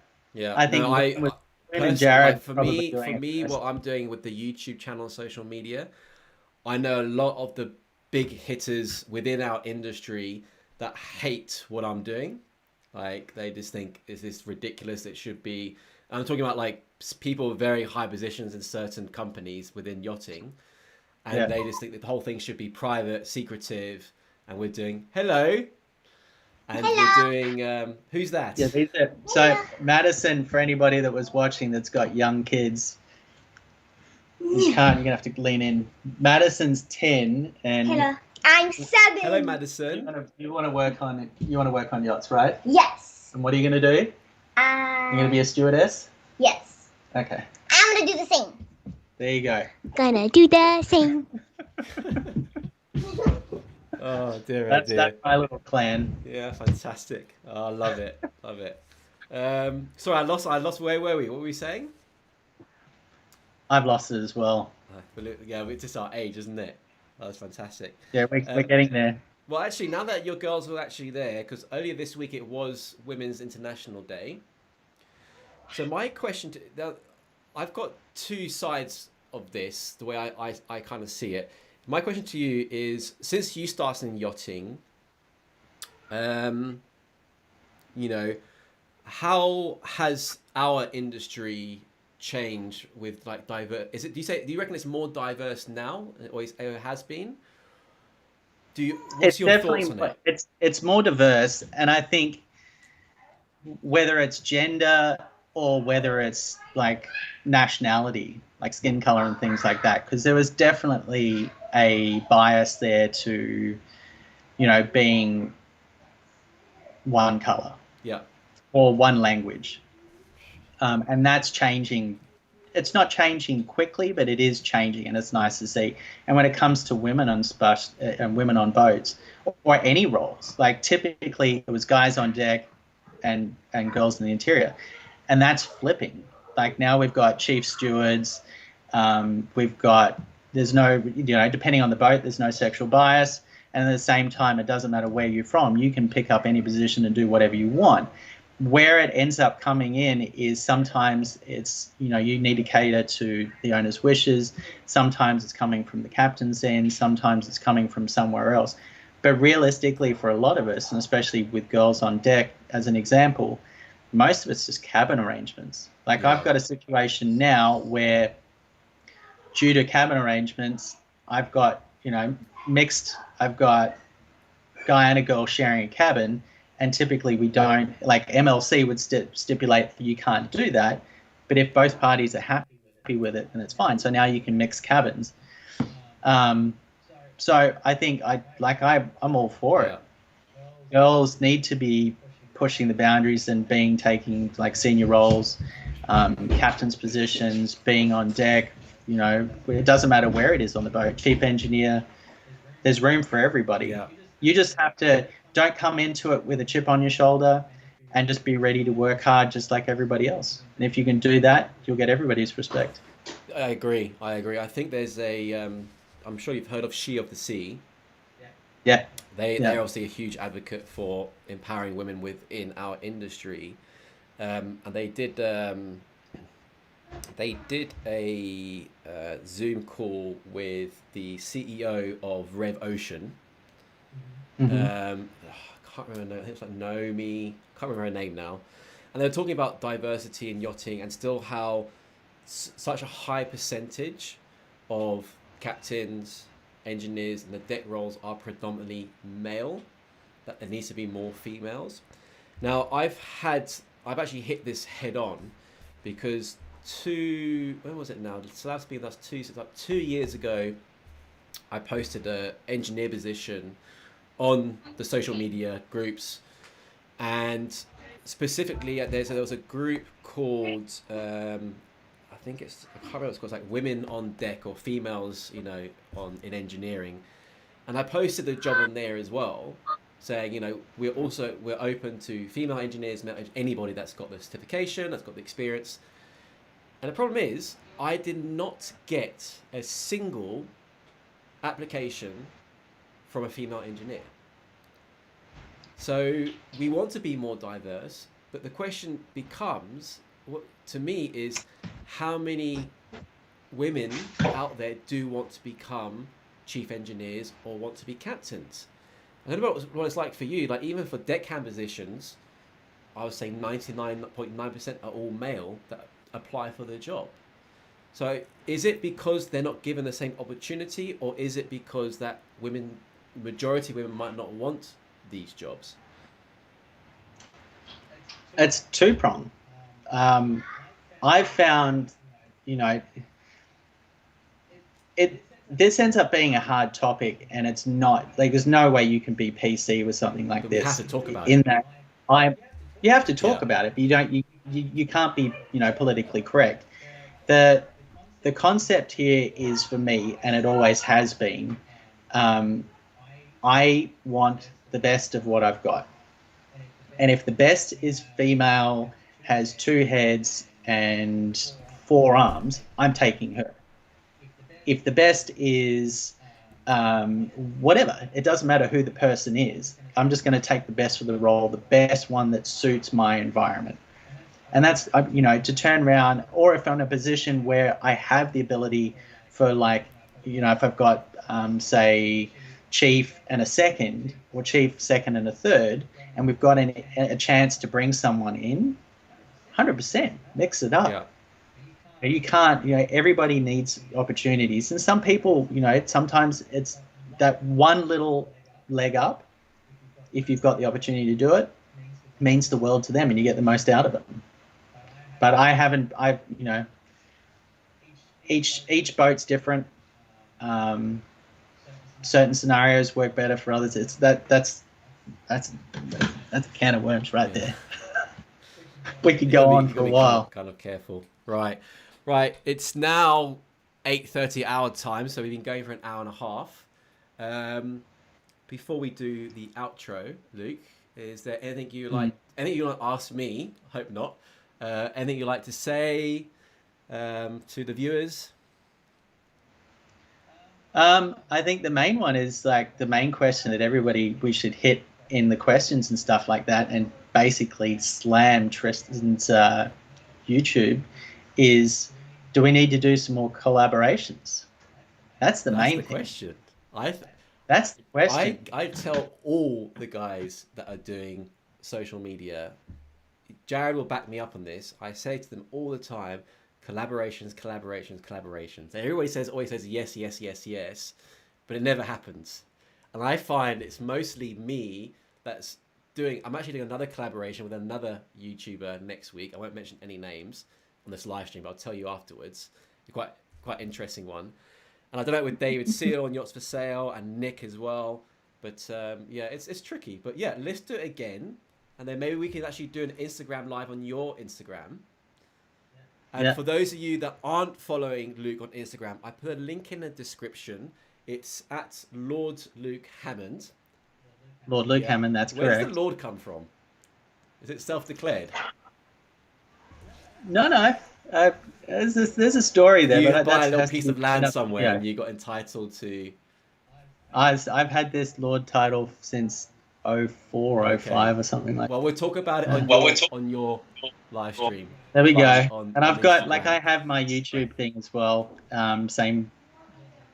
think Jared, for me, what I'm doing with the YouTube channel and social media, I know a lot of the big hitters within our industry that hate what I'm doing. Like, they just think, is this ridiculous? It should be. I'm talking about like people with very high positions in certain companies within yachting, and they just think that the whole thing should be private, secretive, and we're doing hello. And we're doing, who's that? So Madison, for anybody that was watching that's got young kids, you're going to have to lean in. Madison's 10 and... Hello, I'm 7. Hello, Madison. You want to work on yachts, right? Yes. And what are you going to do? You're going to be a stewardess? Yes. Okay. I'm going to do the same. There you go. Gonna do the same. Oh dear, that's my little clan. Yeah, fantastic. Oh, I love it, love it. Sorry, I lost. Where were we? What were we saying? I've lost it as well. Yeah, it's just our age, isn't it? That's fantastic. Yeah, we're getting there. Well, actually, now that your girls were actually there, because earlier this week it was Women's International Day. So my question I've got two sides of this, the way I kind of see it. My question to you is, since you started in yachting, how has our industry changed with like diverse? Do you reckon it's more diverse now, or it has been? What's your thoughts on it? It's more diverse, and I think whether it's gender or whether it's like nationality, like skin color and things like that, because there was definitely a bias there to, being one color Yeah. or one language. And that's changing. It's not changing quickly, but it is changing, and it's nice to see. And when it comes to women on women on boats or any roles, like typically it was guys on deck and girls in the interior, and that's flipping. Like now we've got chief stewards, there's no, depending on the boat, there's no sexual bias, and at the same time, it doesn't matter where you're from. You can pick up any position and do whatever you want. Where it ends up coming in is sometimes it's, you need to cater to the owner's wishes. Sometimes it's coming from the captain's end. Sometimes it's coming from somewhere else. But realistically, for a lot of us, and especially with girls on deck, as an example, most of it's just cabin arrangements. Like I've got a situation now where, due to cabin arrangements, I've got, mixed. I've got guy and a girl sharing a cabin. And typically we don't, like MLC would stipulate that you can't do that. But if both parties are happy with it, then it's fine. So now you can mix cabins. So I think I'm all for it. Girls need to be pushing the boundaries and taking like senior roles, captain's positions, being on deck. It doesn't matter where it is on the boat. Chief engineer, there's room for everybody. Yeah. You just have to. Don't come into it with a chip on your shoulder, and just be ready to work hard just like everybody else. And if you can do that, you'll get everybody's respect. I agree. I think there's I'm sure you've heard of She of the Sea. Yeah. They're obviously a huge advocate for empowering women within our industry. And they did a Zoom call with the CEO of Rev Ocean. Mm-hmm. I can't remember. I think it's like Naomi. Can't remember her name now. And they were talking about diversity in yachting, and still how such a high percentage of captains, engineers, and the deck roles are predominantly male. That there needs to be more females. Now I've actually hit this head on, because when was it now? So that's 2 years ago. I posted an engineer position on the social media groups, and specifically there was a group called I can't remember what it's called, it's like Women on Deck, or females in engineering, and I posted a job on there as well, saying we're open to female engineers, anybody that's got the certification, that's got the experience. And the problem is I did not get a single application from a female engineer. So we want to be more diverse, but the question becomes, to me, is how many women out there do want to become chief engineers or want to be captains? I don't know what it's like for you. Like even for deckhand positions, I would say 99.9% are all male that apply for the job. So is it because they're not given the same opportunity, or is it because that majority of women might not want these jobs? It's two-pronged. I've found, this ends up being a hard topic, and it's not like there's no way you can be PC with something like this. We have to talk about it. You have to talk about it, but you can't be politically correct. The concept here is, for me, and it always has been, I want the best of what I've got. And if the best is female, has 2 heads and 4 arms, I'm taking her. If the best is whatever, it doesn't matter who the person is, I'm just going to take the best for the role, the best one that suits my environment. And that's, to turn around, or if I'm in a position where I have the ability for, if I've got, say, chief and a second, or chief, second, and a third, and we've got a chance to bring someone in, 100%, mix it up. Yeah. You can't, everybody needs opportunities. And some people, sometimes it's that one little leg up, if you've got the opportunity to do it, means the world to them, and you get the most out of it. But each boat's different. certain scenarios work better for others. That's a can of worms right there. We could go on for a while. Kind of careful. Right. It's now 8:30 our time, so we've been going for an hour and a half. Before we do the outro, Luke, is there anything you like? Anything you want to ask me? Hope not. Anything you like to say to the viewers? I think the main one is like the main question that we should hit in the questions and stuff like that, and basically slam Tristan's YouTube is, do we need to do some more collaborations? That's the main thing. Question. That's the question. I tell all the guys that are doing social media, Jared will back me up on this. I say to them all the time, collaborations. Everybody always says yes, but it never happens. And I find it's mostly me that's doing. I'm actually doing another collaboration with another YouTuber next week. I won't mention any names on this live stream, but I'll tell you afterwards. Quite interesting one. And I don't know with David Seal on Yachts for Sale and Nick as well. But yeah, it's tricky. But yeah, let's do it again. And then maybe we can actually do an Instagram live on your Instagram. And for those of you that aren't following Luke on Instagram, I put a link in the description. It's at Lord Luke Hammond. Lord Luke Hammond, that's correct. Where does the Lord come from? Is it self-declared? No. There's a story there. You but buy a little piece of land somewhere and you got entitled to... I've had this Lord title since 04, 05 or something like that. Well, we'll talk about it on your live stream. There we go. And I've got, like, I have my YouTube thing as well. Same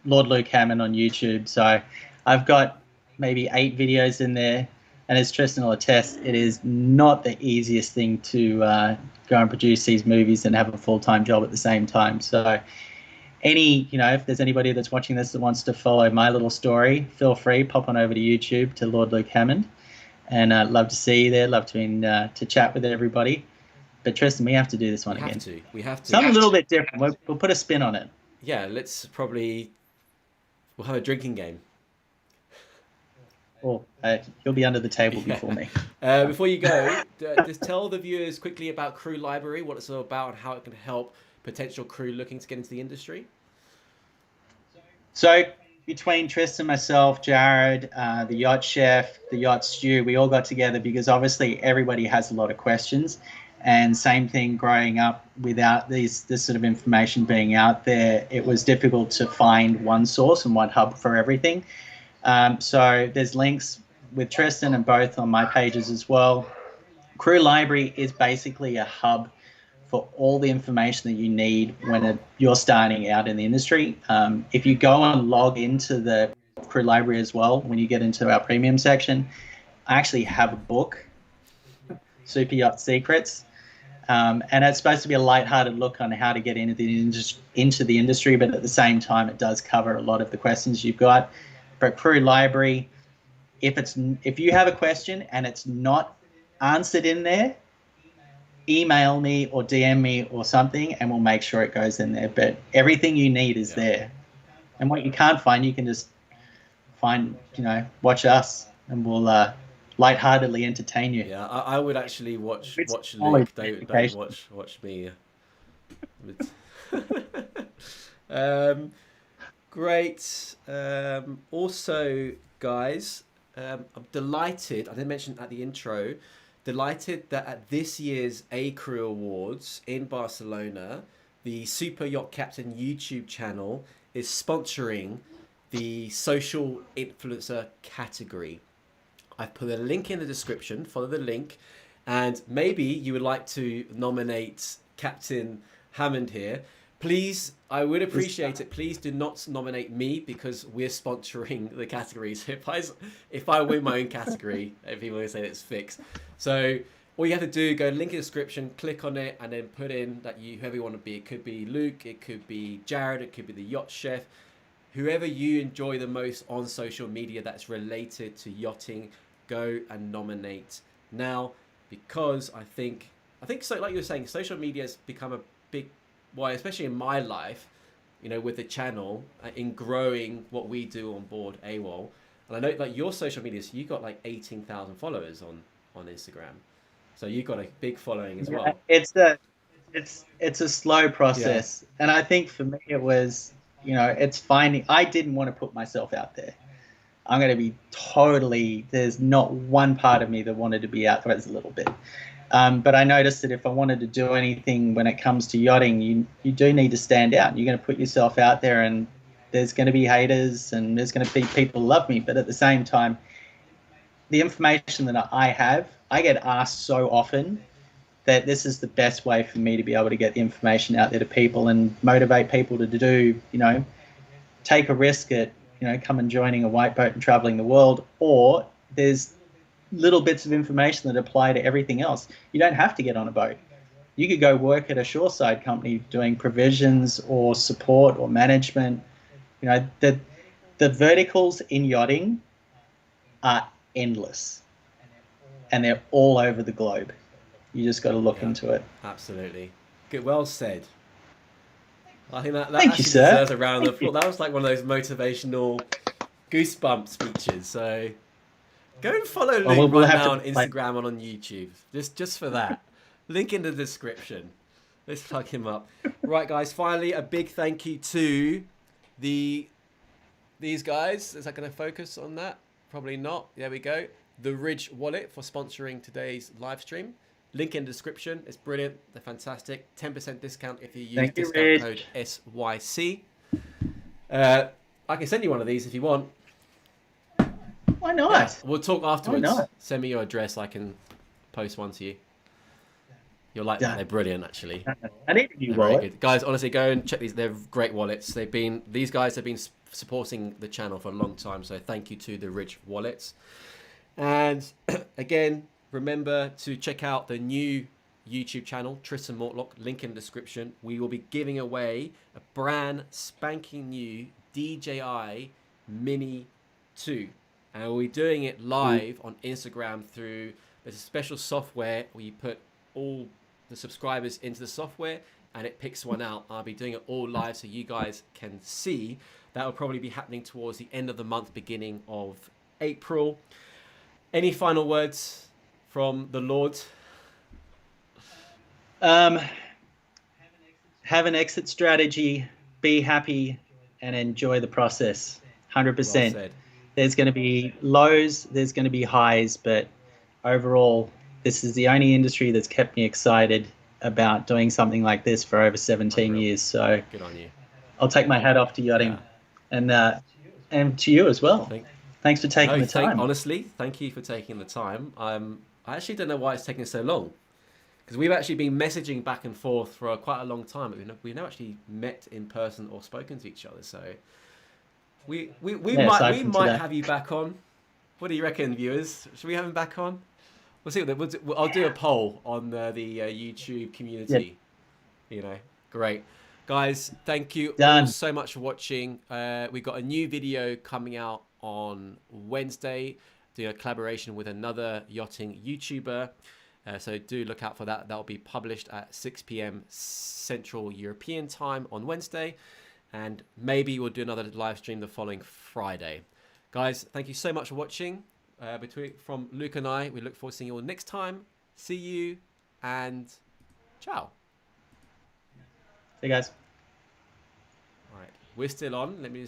Lord Luke Hammond on YouTube. So I've got maybe 8 videos in there. And as Tristan will attest, it is not the easiest thing to go and produce these movies and have a full-time job at the same time. So if there's anybody that's watching this that wants to follow my little story, feel free, pop on over to YouTube to Lord Luke Hammond. And I'd love to see you there, love to chat with everybody. But Tristan, we have to do this one again. We have to. Something a little bit different. We'll put a spin on it. Yeah, we'll have a drinking game. Oh, you'll be under the table before me. Before you go, just tell the viewers quickly about Crew Library, what it's all about, and how it can help potential crew looking to get into the industry. So between Tristan, myself, Jared, the yacht chef, the yacht stew, we all got together because obviously everybody has a lot of questions. And same thing growing up without this sort of information being out there, it was difficult to find one source and one hub for everything. So there's links with Tristan and both on my pages as well. Crew Library is basically a hub for all the information that you need when you're starting out in the industry. If you go and log into the Crew Library as well, when you get into our premium section, I actually have a book, Super Yacht Secrets. And it's supposed to be a lighthearted look on how to get into the industry, but at the same time, it does cover a lot of the questions you've got. But Crew Library, if you have a question and it's not answered in there, email me or DM me or something, and we'll make sure it goes in there. But everything you need is there. And what you can't find, you can just watch us, and we'll lightheartedly entertain you. Yeah, I would actually watch Luke. Don't watch me. Great. Also, guys, I'm delighted. I didn't mention at the intro. Delighted that at this year's A Crew Awards in Barcelona, the Super Yacht Captain YouTube channel is sponsoring the social influencer category. I've put a link in the description. Follow the link, and maybe you would like to nominate Captain Hammond here. Please, I would appreciate it. Please do not nominate me because we're sponsoring the categories. If I win my own category, people will say it's fixed. So all you have to do, go link in the description, click on it, and then put in that whoever you want to be. It could be Luke, it could be Jared, it could be the yacht chef. Whoever you enjoy the most on social media that's related to yachting, go and nominate now, because I think so, like you were saying, social media has become a big, well, especially in my life, you know, with the channel in growing what we do on board AWOL. And I know like your social media, so you got like 18,000 followers on Instagram. So you got a big following as well. It's a slow process, and I think for me it was, you know, it's finding. I didn't want to put myself out there. I'm going to be totally. There's not one part of me that wanted to be out there as a little bit. But I noticed that if I wanted to do anything when it comes to yachting, you do need to stand out. You're going to put yourself out there, and there's going to be haters, and there's going to be people who love me. But at the same time, the information that I have, I get asked so often that this is the best way for me to be able to get the information out there to people and motivate people to do, you know, take a risk at, you know, come and joining a white boat and traveling the world. Or there's little bits of information that apply to everything else. You don't have to get on a boat. You could go work at a shoreside company doing provisions or support or management. You know, the verticals in yachting are endless, and they're all over the globe. You just got to look into it. Absolutely. Good. Well said. I think that Thank actually you, sir. deserves a round of applause. That was like one of those motivational goosebump speeches. So go and follow Luke we'll right have now to on Instagram and on YouTube. Just for that. Link in the description. Let's plug him up. Right, guys. Finally, a big thank you to these guys. Is that going to focus on that? Probably not. There we go. The Ridge Wallet for sponsoring today's live stream. Link in the description. It's brilliant. They're fantastic. 10% discount if you use discount code SYC. I can send you one of these if you want. Why not? Yeah, we'll talk afterwards. Why not? Send me your address. I can post one to you. You'll like that. They're brilliant, actually. I need a new They're very wallet. good. Guys, honestly, go and check these. They're great wallets. These guys have been supporting the channel for a long time. So thank you to the Ridge Wallets. And again, remember to check out the new YouTube channel, Tristan Mortlock, link in the description. We will be giving away a brand spanking new DJI Mini 2. And we'll be doing it live on Instagram through, there's a special software where you put all the subscribers into the software and it picks one out. I'll be doing it all live so you guys can see. That will probably be happening towards the end of the month, beginning of April. Any final words from the Lord? Have an exit strategy, be happy, and enjoy the process. 100%. Well said. There's going to be lows, there's going to be highs, but overall, this is the only industry that's kept me excited about doing something like this for over 17 years. So good on you. I'll take my hat off to yachting, and to you as well. Thanks for taking the time. Honestly, thank you for taking the time. I actually don't know why it's taking so long, because we've actually been messaging back and forth for quite a long time, but we've never actually met in person or spoken to each other. So we might have you back on. What do you reckon, viewers? Should we have him back on? We'll see. I'll do a poll on the YouTube community. You know, great. Guys, thank you all so much for watching. We got a new video coming out on Wednesday, doing a collaboration with another yachting YouTuber. So do look out for that. That'll be published at 6 p.m. Central European time on Wednesday. And maybe we'll do another live stream the following Friday. Guys, thank you so much for watching. From Luke and I, we look forward to seeing you all next time. See you and ciao. See you guys. All right, we're still on. Let me just